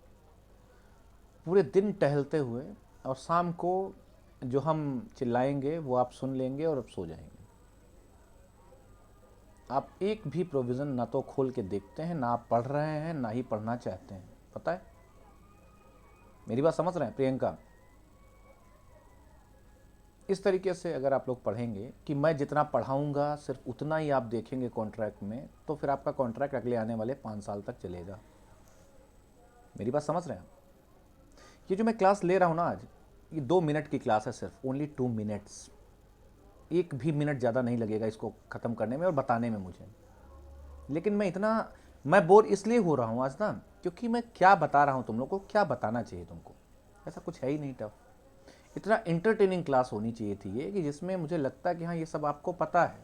पूरे दिन टहलते हुए और शाम को जो हम चिल्लाएंगे वो आप सुन लेंगे और अब सो जाएंगे। आप एक भी प्रोविज़न ना तो खोल के देखते हैं, ना आप पढ़ रहे हैं, ना ही पढ़ना चाहते हैं। पता है, मेरी बात समझ रहे हैं प्रियंका? इस तरीके से अगर आप लोग पढ़ेंगे कि मैं जितना पढ़ाऊंगा सिर्फ उतना ही आप देखेंगे कॉन्ट्रैक्ट में, तो फिर आपका कॉन्ट्रैक्ट अगले आने वाले 5 साल तक चलेगा। मेरी बात समझ रहे हैं? ये जो मैं क्लास ले रहा हूँ ना आज, ये 2 मिनट की क्लास है, सिर्फ ओनली 2 मिनट्स। एक भी मिनट ज़्यादा नहीं लगेगा इसको ख़त्म करने में और बताने में मुझे। लेकिन मैं बोर इसलिए हो रहा हूँ आज ना, क्योंकि मैं क्या बता रहा हूँ तुम लोग को, क्या बताना चाहिए तुमको, ऐसा कुछ है ही नहीं टफ। इतना इंटरटेनिंग क्लास होनी चाहिए थी ये, कि जिसमें मुझे लगता है कि हाँ ये सब आपको पता है।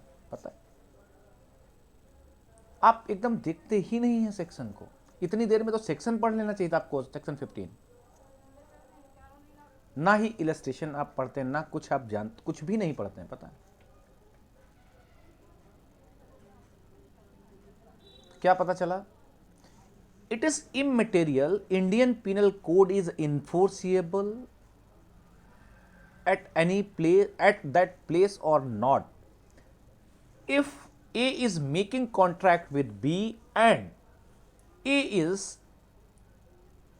आप एकदम देखते ही नहीं हैं सेक्शन को। इतनी देर में तो सेक्शन पढ़ लेना चाहिए था आपको, सेक्शन 15। ना ही इलस्ट्रेशन आप पढ़ते हैं, ना कुछ आप जानते, कुछ भी नहीं पढ़ते हैं। पता है क्या पता चला? It is immaterial, Indian penal code is enforceable at any place, at that place or not, if A is making contract with B and A is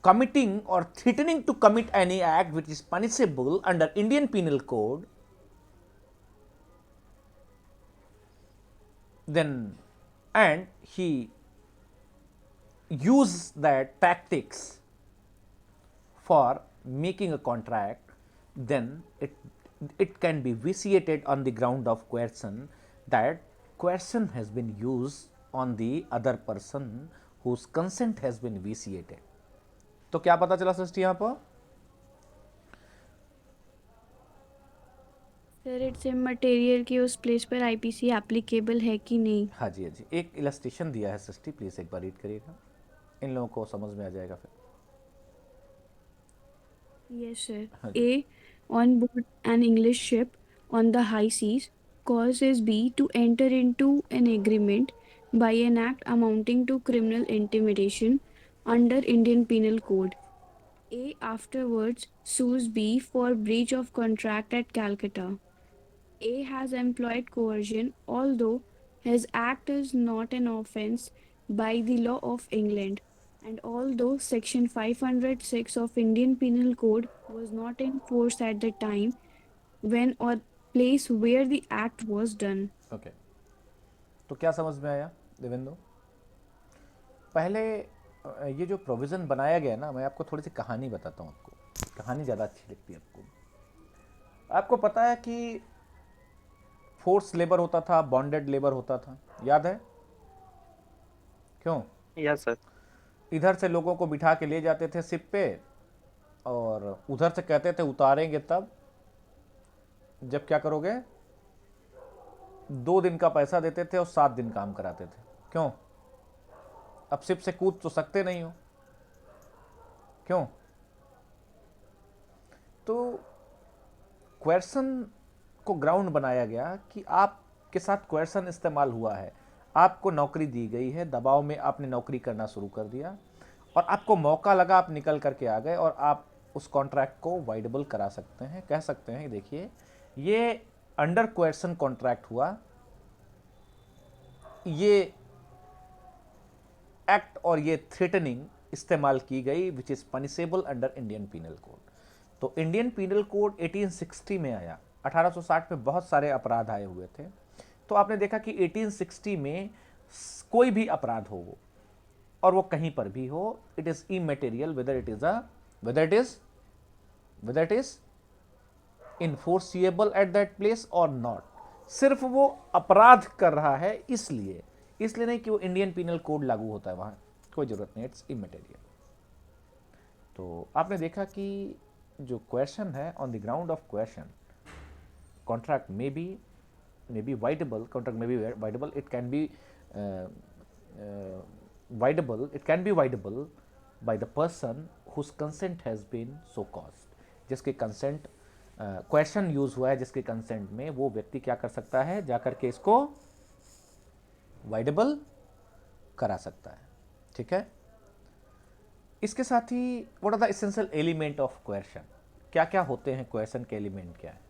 committing or threatening to commit any act which is punishable under Indian Penal Code, then and he uses that tactics for making a contract, then it can be vitiated on the ground of coercion, that coercion has been used on the other person whose consent has been vitiated। तो क्या पता चला सृष्टि यहाँ पर? Sir it's immaterial कि उस place पर IPC applicable है कि नहीं। हाँ जी, हाँ जी, एक इलस्ट्रेशन दिया है सृष्टि, प्लीज एक बार रीड करिएगा, इन लोगों को समझ में आ जाएगा फिर। Yes sir. A on board an English ship on the high seas causes B to enter into an agreement by an act amounting to criminal intimidation under Indian Penal Code. A afterwards sues B for breach of contract at Calcutta. A has employed coercion, although his act is not an offence by the law of England, and although Section 506 of Indian Penal Code was not in force at the time when or place where the act was done. Okay, तो क्या समझ में आया देवेंद्र? पहले ये जो provision बनाया गया ना, मैं आपको थोड़ी सी कहानी बताता हूँ। आपको कहानी ज़्यादा अच्छी लगती है आपको पता है कि फोर्स लेबर होता था, बॉन्डेड लेबर होता था, याद है? क्यों? Yes sir. इधर से लोगों को बिठा के ले जाते थे शिप पे, और उधर से कहते थे उतारेंगे तब जब क्या करोगे, 2 दिन का पैसा देते थे और 7 दिन काम कराते थे। क्यों? अब शिप से कूद तो सकते नहीं हो, क्यों? तो क्वेश्चन को ग्राउंड बनाया गया कि आपके साथ क्वेश्चन इस्तेमाल हुआ है, आपको नौकरी दी गई है, दबाव में आपने नौकरी करना शुरू कर दिया, और आपको मौका लगा, आप निकल करके आ गए, और आप उस कॉन्ट्रैक्ट को वाइडेबल करा सकते हैं, कह सकते हैं देखिए ये अंडर क्वेश्चन कॉन्ट्रैक्ट हुआ, ये एक्ट और ये थ्रेटनिंग इस्तेमाल की गई, which is punishable under Indian penal code. तो इंडियन पीनल कोड 1860 में आया, 1860 में बहुत सारे अपराध आए हुए थे। तो आपने देखा कि 1860 में कोई भी अपराध हो वो, और वो कहीं पर भी हो, it is immaterial whether it is enforceable at that place और नॉट। सिर्फ वो अपराध कर रहा है इसलिए नहीं कि वो इंडियन पीनल कोड लागू होता है वहां, कोई जरूरत नहीं, इट्स इमेटेरियल। तो आपने देखा कि जो क्वेश्चन है, on the ground of question, contract may be voidable, contract may be voidable, it can be voidable by the person whose consent has been so caused। जिसके कंसेंट क्वेश्चन यूज हुआ है, जिसके कंसेंट में, वो व्यक्ति क्या कर सकता है, जाकर के इसको वाइडेबल करा सकता है। ठीक है, इसके साथ ही what are the essential element of coercion, क्या क्या होते हैं क्वेश्चन के एलिमेंट क्या है?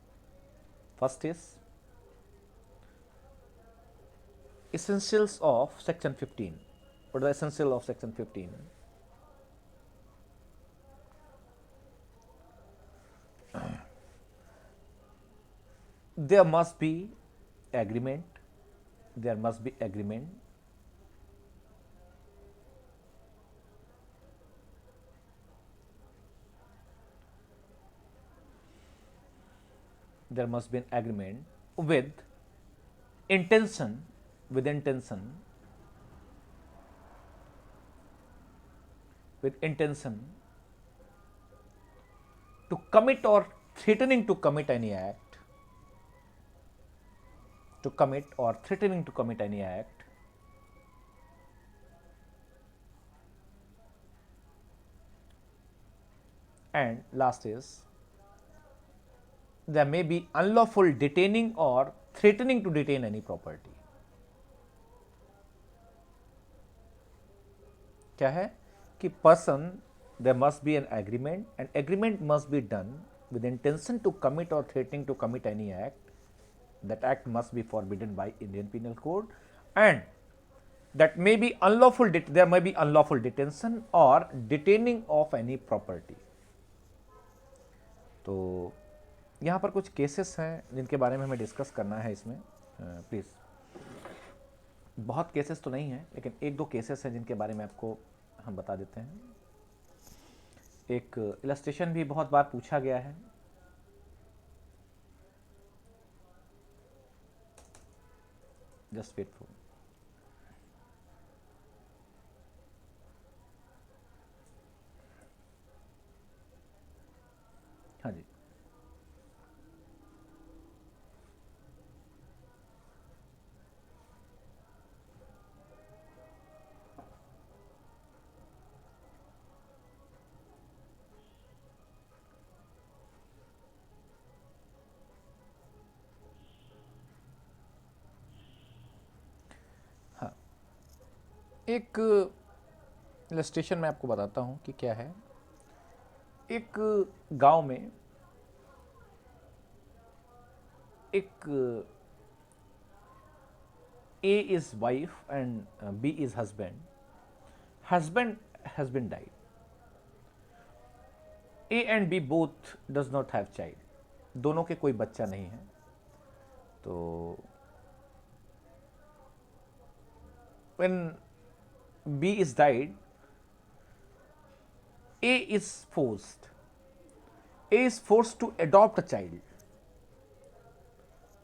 First is essentials of section 15। what are the essential of section 15? there must be agreement there must be agreement there must be an agreement with intention with intention to commit or threatening to commit any act, to commit or threatening to commit any act, and last is there may be unlawful detaining or threatening to detain any property। क्या है कि person, there must be an agreement, and agreement must be done with intention to commit or threatening to commit any act, that act must be forbidden by Indian Penal Code, and that may be unlawful, there may be unlawful detention or detaining of any property। तो यहाँ पर कुछ cases हैं जिनके बारे में हमें discuss करना है इसमें, प्लीज़। बहुत केसेस तो नहीं हैं, लेकिन एक दो केसेस हैं जिनके बारे में आपको हम बता देते हैं। एक इलस्ट्रेशन भी बहुत बार पूछा गया है, जस्ट वेट फॉर, हाँ जी। एक इलस्ट्रेशन मैं आपको बताता हूँ कि क्या है। एक गांव में एक A is wife and B is husband. Husband has been died. A and B both does not have child. दोनों के कोई बच्चा नहीं है। तो when B is died, A is forced. A is forced to adopt a child.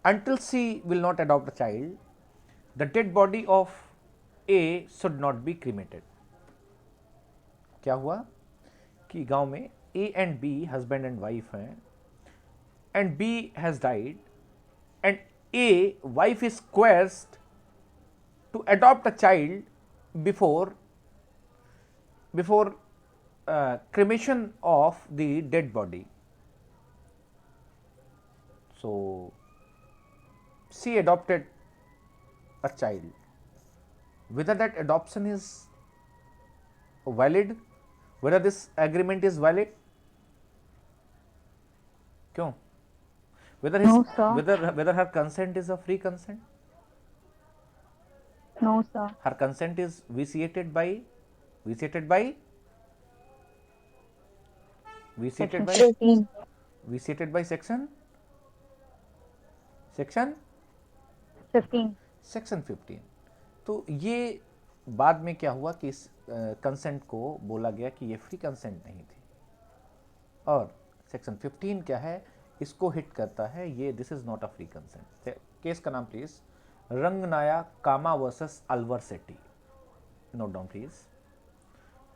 Until C will not adopt a child, the dead body of A should not be cremated. क्या हुआ कि गांव में A and B husband and wife हैं, and B has died, and A wife is coerced to adopt a child before cremation of the dead body. So she adopted a child. Whether that adoption is valid, whether this agreement is valid, क्यों? Whether No, sir. whether her consent is a free consent, No, sir. her consent is vitiated by Section 15. vitiated by section 15. Section 15. तो ये बाद में क्या हुआ कि इस consent को बोला गया कि ये फ्री कंसेंट नहीं थी, और सेक्शन 15 क्या है, इसको हिट करता है ये, this is not a free consent. Case का नाम please Ranganayakamma versus Alwar Setty. Note down please,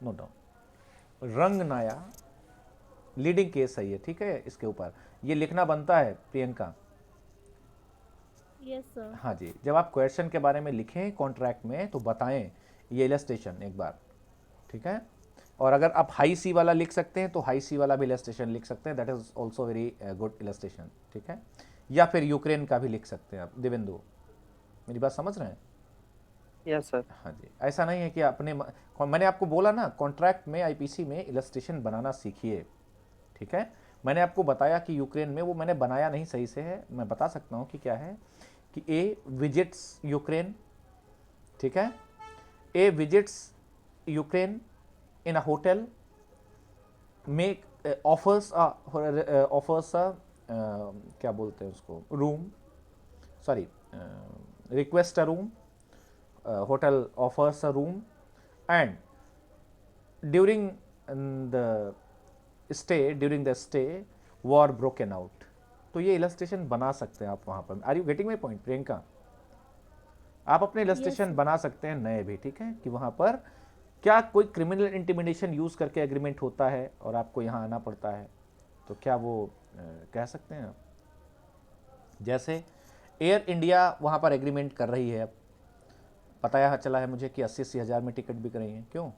note down. Ranganaya leading case है ये, ठीक है, इसके ऊपर ये लिखना बनता है प्रियंका. Yes sir. हाँ जी, जब आप क्वेश्चन के बारे में लिखें कॉन्ट्रैक्ट में तो बताएं ये इलस्ट्रेशन एक बार, ठीक है. और अगर आप हाई सी वाला लिख सकते हैं तो हाई सी वाला भी इलस्ट्रेशन लिख सकते हैं, that is also very good illustration, ठीक है. या फिर यूक्रेन का भी लिख सकते हैं आप. देवेंदु, मेरी बात समझ रहे हैं? Yes sir. हाँ जी, ऐसा नहीं है कि अपने मैंने आपको बोला ना कॉन्ट्रैक्ट में आईपीसी में इलस्ट्रेशन बनाना सीखिए, ठीक है. मैंने आपको बताया कि यूक्रेन में, वो मैंने बनाया नहीं सही से है, मैं बता सकता हूँ कि क्या है कि ए विजिट्स यूक्रेन, ठीक है. A visits Ukraine in a hotel, make offers क्या बोलते हैं उसको, room, sorry, request a room, hotel offers a room, and during the stay war broken out. तो ये इलस्ट्रेशन बना सकते हैं आप वहाँ पर. Are you getting my point Priyanka? आप अपने इलस्ट्रेशन बना सकते हैं नए भी, ठीक है, कि वहाँ पर क्या कोई क्रिमिनल इंटिमिडेशन यूज़ करके एग्रीमेंट होता है और आपको यहाँ आना पड़ता है, तो क्या वो कह सकते हैं आप. जैसे एयर इंडिया वहाँ पर एग्रीमेंट कर रही है, अब पता चला है मुझे कि 80-80 हज़ार में टिकट बिक रही हैं, क्यों?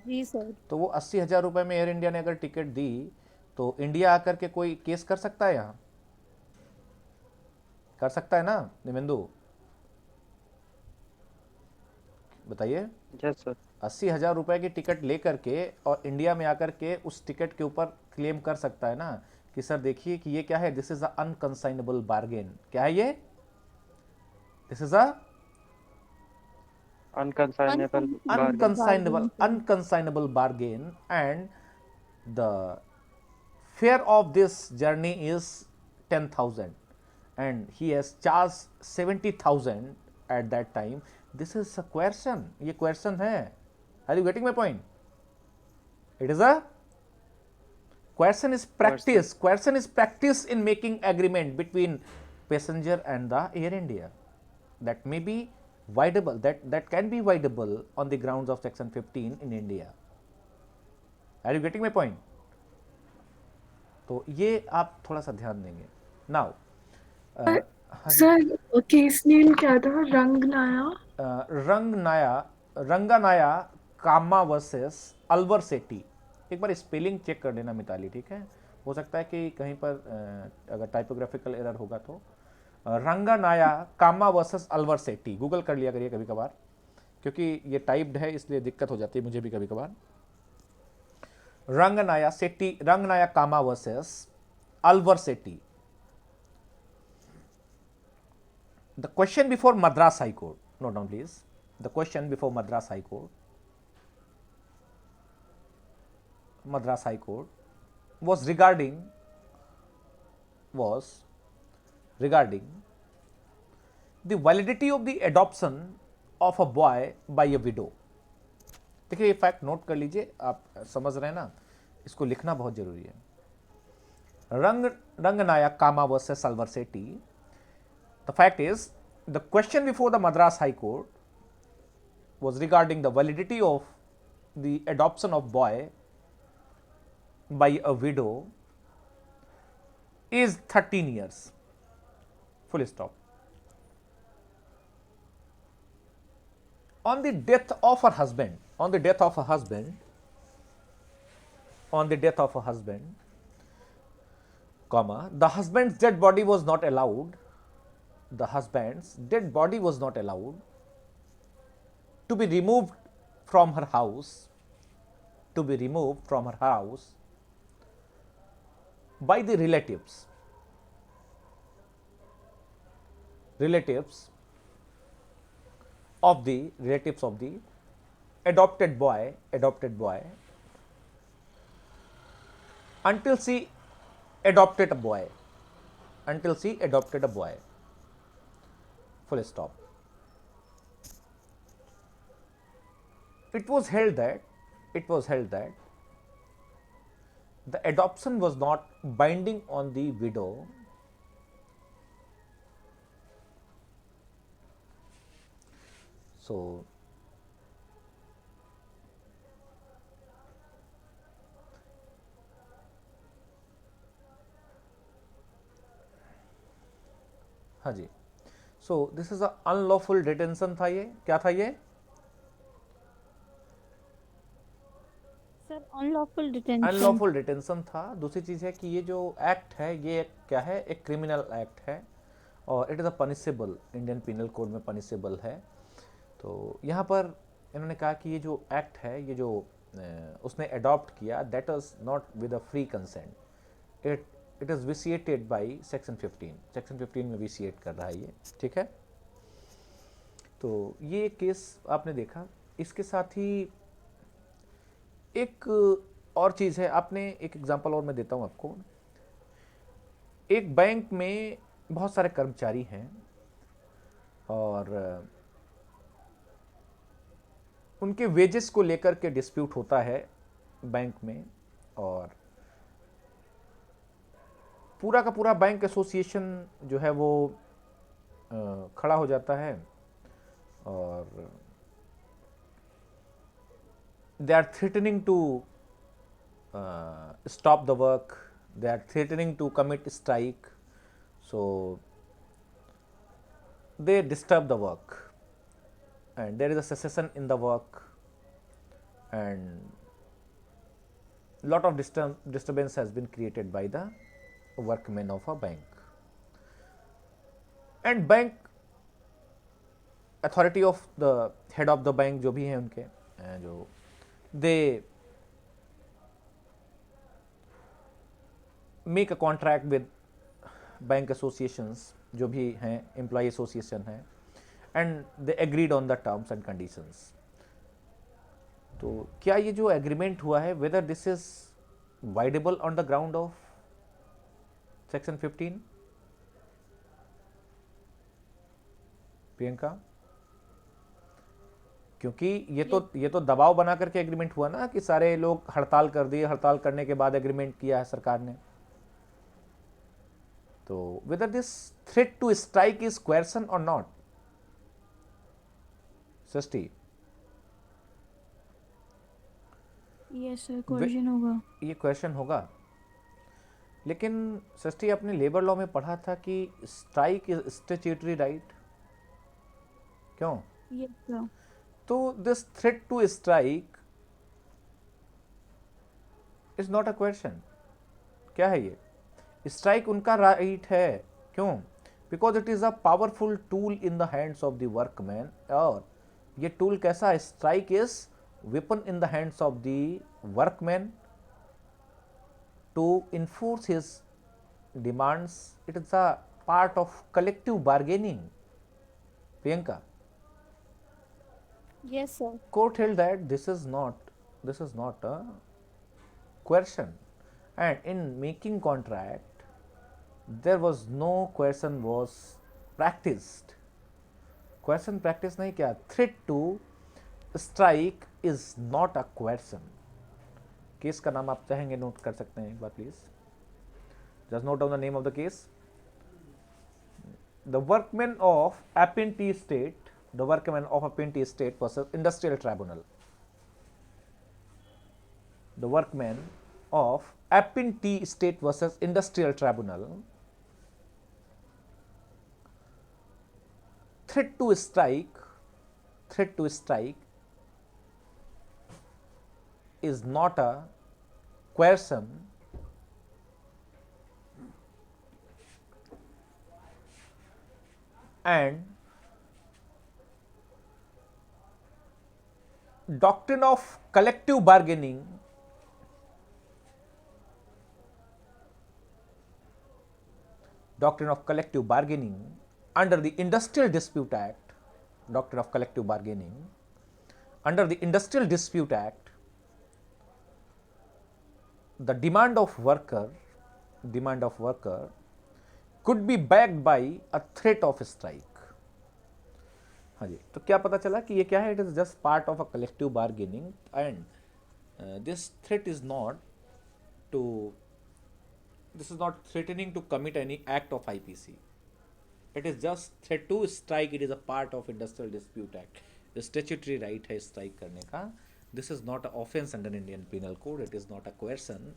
जी सर. तो वो 80 हज़ार रुपये में एयर इंडिया ने अगर टिकट दी तो इंडिया आकर के कोई केस कर सकता है, यहाँ कर सकता है ना देवेंदु, बताइए. Yes sir. 80 हज़ार रुपये की टिकट लेकर के और इंडिया में आकर के उस टिकट के ऊपर क्लेम कर सकता है ना कि सर देखिए कि ये क्या है, दिस इज अ अनकंसाइनेबल बार्गेन. क्या है ये? This is a unconsignable bargain, and the fare of this journey is 10,000 and he has charged 70,000 at that time. This is a coercion. ये coercion है. Are you getting my point? It is a coercion is practice. Coercion is practice in making agreement between passenger and the Air India. That may be voidable, that can be voidable on the grounds of section 15 in India. Are you getting my point? तो ये आप थोड़ा सा ध्यान देंगे. Now sir case name क्या था? रंगानाया कामा versus Alwar सेटी. एक बार स्पेलिंग चेक कर लेना मिताली, ठीक है, हो सकता है कि कहीं पर अगर टाइपोग्राफिकल एरर होगा तो. रंगानाया कामा वर्सेस अलवर सेटी गूगल कर लिया करिए कभी कभार, क्योंकि ये टाइप्ड है इसलिए दिक्कत हो जाती है मुझे भी कभी कभार. रंगनाया कामा वर्सेस अलवर सेटी. The question before Madras High Court, note down please, the question before Madras High Court was regarding the validity of the adoption of a boy by a widow. देखिए ये फैक्ट नोट कर लीजिए, आप समझ रहे हैं ना, इसको लिखना बहुत जरूरी है। रंगनायक कामा versus Salvarsetti. The fact is, the question before the Madras High Court was regarding the validity of the adoption of boy by a widow is 13 years. Full stop. On the death of her husband, comma, the husband's dead body was not allowed to be removed from her house by the relatives of the adopted boy until she adopted a boy. Full stop. It was held that the adoption was not binding on the widow, so हाँ जी, so this is a unlawful detention था। ये क्या था? ये sir unlawful detention. Unlawful detention था। दूसरी चीज है कि ये जो एक्ट है ये क्या है? एक क्रिमिनल एक्ट है और it is a punishable, Indian Penal code में पनिशेबल है। तो यहाँ पर इन्होंने कहा कि ये जो एक्ट है, ये जो उसने अडॉप्ट किया, that is not with a free consent, it is vitiated by section 15 में विसिएट कर रहा है ये, ठीक है। तो ये केस आपने देखा। इसके साथ ही एक और चीज़ है, आपने एक एग्जांपल और मैं देता हूँ आपको। एक बैंक में बहुत सारे कर्मचारी हैं और उनके वेजेस को लेकर के डिस्प्यूट होता है बैंक में, और पूरा का पूरा बैंक एसोसिएशन जो है वो खड़ा हो जाता है और they are threatening to stop the work, they are threatening to commit strike, so they disturb the work and there is a secession in the work and lot of disturbance has been created by the workmen of a bank, and bank authority of the head of the bank जो भी हैं उनके जो they make a contract with bank associations जो भी हैं, employee association हैं, and they agreed on the terms and conditions. तो क्या ये जो agreement हुआ है, whether this is viable on the ground of section 15? Priyanka, क्योंकि ये तो दबाव बना करके एग्रीमेंट हुआ ना कि सारे लोग हड़ताल कर दिए, हड़ताल करने के बाद एग्रीमेंट किया है सरकार ने। तो whether this threat to strike is coercion or not? Srishti, yes sir, question होगा। ये क्वेश्चन होगा, लेकिन सृष्टि आपने लेबर लॉ में पढ़ा था कि स्ट्राइक इज स्टैट्यूटरी राइट, क्यों? Yes sir. तो this threat to strike is not a coercion. क्या है ये? स्ट्राइक उनका राइट है, क्यों? Because it is a powerful tool in the hands of the workman, और ये टूल कैसा है? Strike is weapon in the hands of the workman to enforce his demands. It is a part of collective bargaining. Priyanka, Yes, sir. court held that this is not a coercion, and in making contract there was no coercion was practiced. Coercion practice नहीं किया. Threat to strike is not a coercion. Case का नाम आप चाहेंगे note कर सकते हैं एक बार please. Just note down the name of the case. The workmen of Appin Tea Estate, the workmen of Appin Tea Estate versus Industrial Tribunal. The workmen of Appin Tea Estate versus Industrial Tribunal. Threat to strike is not a coercion. And doctrine of collective bargaining under the Industrial Dispute Act, the demand of worker could be backed by a threat of strike. हाँ जी, तो क्या पता चला कि ये क्या है? It is just part of a collective bargaining and this threat is not threatening to commit any act of IPC. It is just threat to strike. It is a part of Industrial Dispute Act. The statutory right है strike करने का. This is not an offense under Indian Penal Code. It is not a coercion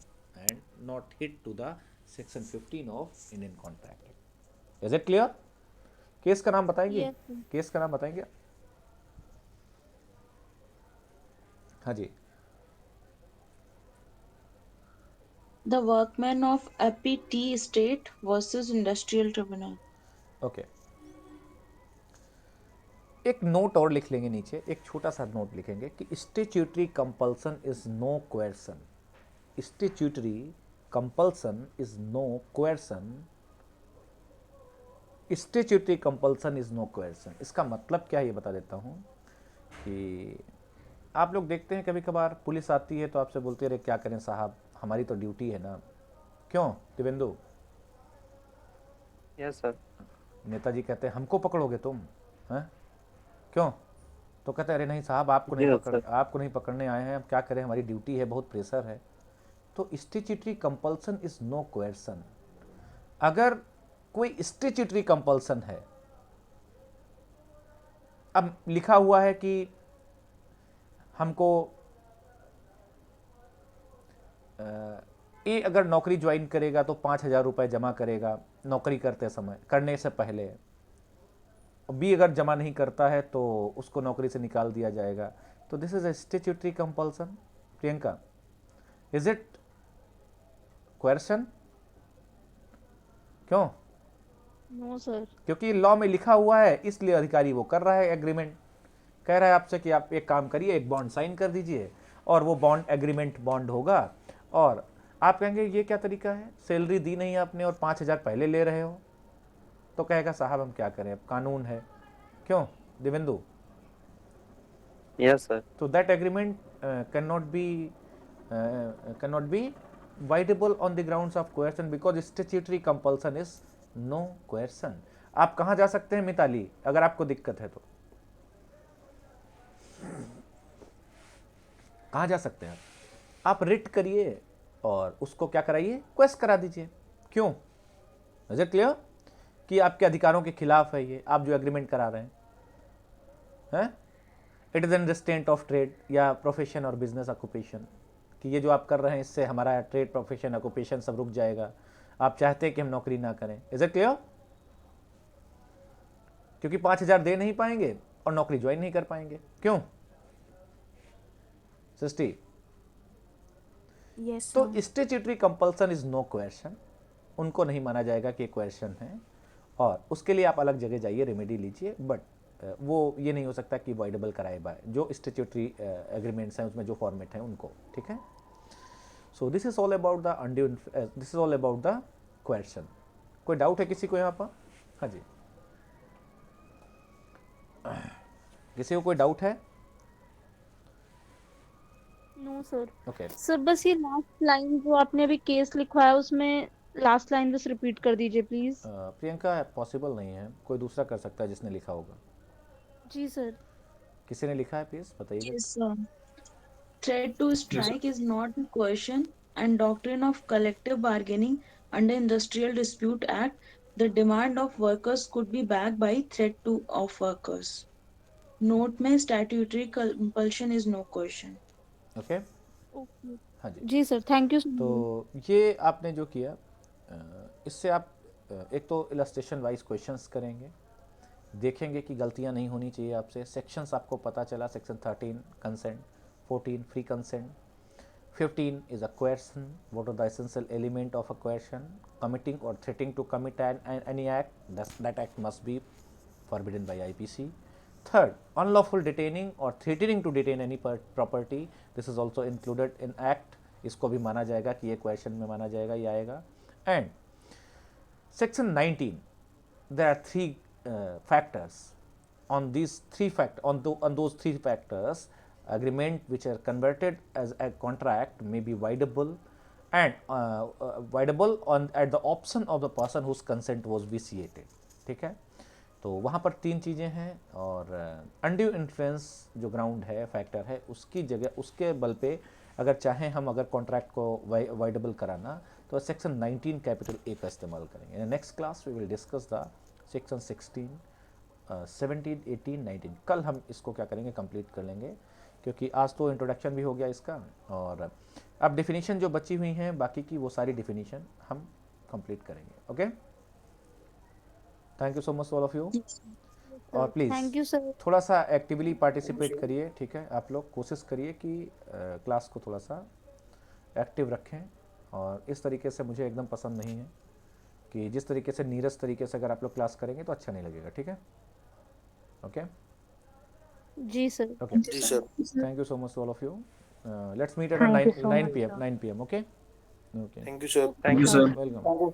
and not hit to the Section 15 of Indian Contract Act. Is it clear? Case का नाम बताएंगे? Yes, sir. Case का नाम बताएंगे? हाँ जी. The workmen of Appy Tea Estate versus Industrial Tribunal. Okay. एक note और लिख लेंगे नीचे, एक छोटा सा नोट लिखेंगे कि statutory compulsion is no coercion. Statutory compulsion is no coercion. Statutory compulsion is no coercion. इसका मतलब क्या है ये बता देता हूँ कि आप लोग देखते हैं कभी कभार पुलिस आती है तो आपसे बोलते हैं अरे क्या करें साहब, हमारी तो ड्यूटी है ना. क्यों दिवेंदु? Yes sir. नेताजी कहते हैं हमको पकड़ोगे तुम हैं? क्यों? तो कहते हैं अरे नहीं साहब, आपको नहीं पकड़ने आए हैं, अब क्या करें, हमारी ड्यूटी है, बहुत प्रेशर है. तो स्टैट्यूटरी कंपल्सन इज नो कोएर्सन. अगर कोई स्टैट्यूटरी कंपल्सन है, अब लिखा हुआ है कि हमको ए अगर नौकरी ज्वाइन करेगा तो 5,000 रुपये जमा करेगा नौकरी करने से पहले. बी अगर जमा नहीं करता है तो उसको नौकरी से निकाल दिया जाएगा. तो this is a statutory compulsion. Priyanka, is it coercion? क्यों? No sir. क्योंकि लॉ में लिखा हुआ है, इसलिए अधिकारी वो कर रहा है. एग्रीमेंट कह रहा है आपसे कि आप एक काम करिए, एक बॉन्ड साइन कर दीजिए और वो बॉन्ड एग्रीमेंट बॉन्ड होगा. और आप कहेंगे ये क्या तरीका है, सैलरी दी नहीं आपने और 5,000 पहले ले रहे हो. तो कहेगा साहब हम क्या करें, अब कानून है. क्यों दिवेंदु? Yes sir. तो that agreement can not be voidable on the grounds of coercion because statutory compulsion is no coercion. आप कहाँ जा सकते हैं मिताली अगर आपको दिक्कत है तो? कहाँ जा सकते हैं आप रिट करिए और उसको क्या कराइए, क्वेस्ट करा दीजिए. क्यों? इज इट क्लियर कि आपके अधिकारों के खिलाफ है ये, आप जो एग्रीमेंट करा रहे हैं? It is in restraint of trade या प्रोफेशन और बिजनेस ऑक्यूपेशन, कि ये जो आप कर रहे हैं इससे हमारा ट्रेड प्रोफेशन ऑक्यूपेशन सब रुक जाएगा. आप चाहते हैं कि हम नौकरी ना करें. Is it clear? क्योंकि 5,000 दे नहीं पाएंगे और नौकरी ज्वाइन नहीं कर पाएंगे. क्यों सृष्टि? Yes, तो sir. Statutory compulsion is no coercion. उनको नहीं माना जाएगा कि कोएर्शन है और उसके लिए आप अलग जगह जाइए, रेमेडी लीजिए. बट वो ये नहीं हो सकता कि वॉइडेबल कराए बाय जो स्टैट्यूटरी एग्रीमेंट्स हैं उसमें जो फॉर्मेट है उनको. ठीक है. So this is all about the coercion. कोई डाउट है किसी को यहाँ पर? हाँ जी, किसी को कोई डाउट है? No sir. ओके. सर बस ये लास्ट लाइन जो आपने अभी केस लिखवाया उसमें लास्ट लाइन बस रिपीट कर दीजिए प्लीज. प्रियंका पॉसिबल नहीं है, कोई दूसरा कर सकता है जिसने लिखा होगा. जी सर। किसी ने लिखा है प्लीज बताइएगा। Yes, sir. Threat to strike is not a coercion and doctrine of collective bargaining under Industrial Dispute Act. The demand of workers could be backed by threat to of workers. Note में statutory compulsion is no coercion. Okay okay. हाँ जी। जी sir, thank you सो तो much. ये आपने जो किया इससे आप एक तो इलस्ट्रेशन वाइज क्वेश्चंस करेंगे, देखेंगे कि गलतियां नहीं होनी चाहिए आपसे। सेक्शंस आपको पता चला, section 13 consent, 14 free consent, 15 is a coercion. What are the essential element of a coercion? Committing or threatening to commit any act. That act must be forbidden by IPC. Third, unlawful detaining or threatening to detain any property. This is also included in act. इसको भी माना जाएगा कि ये coercion में माना जाएगा, ये आएगा. And section 19, there are three factors. On these on those three factors, agreement which are converted as a contract may be voidable and voidable on at the option of the person whose consent was vitiated. ठीक है, तो वहाँ पर तीन चीज़ें हैं और undue influence जो ग्राउंड है, फैक्टर है, उसकी जगह उसके बल पे अगर चाहें हम अगर कॉन्ट्रैक्ट को वाइडेबल कराना तो सेक्शन 19 कैपिटल ए का इस्तेमाल करेंगे। In next class we will discuss the section 16, 17, 18, 19। कल हम इसको क्या करेंगे, कंप्लीट कर लेंगे, क्योंकि आज तो इंट्रोडक्शन भी हो गया इसका और अब डेफिनेशन जो बची हुई हैं बाकी की वो सारी डेफिनेशन हम कंप्लीट करेंगे। Okay, thank you so much all of you. और प्लीज़ थैंक यू सर। थोड़ा सा एक्टिवली पार्टिसिपेट करिए, ठीक है। आप लोग कोशिश करिए कि क्लास को थोड़ा सा एक्टिव रखें और इस तरीके से मुझे एकदम पसंद नहीं है कि जिस तरीके से नीरस तरीके से अगर आप लोग क्लास करेंगे तो अच्छा नहीं लगेगा, ठीक है। ओके जी सर। ओके, जी sir. Thank you so much all of you. Let's meet at Thank you so 9 much, p.m. sir. 9 p.m. Okay okay, thank you sir. Thank you sir. Welcome.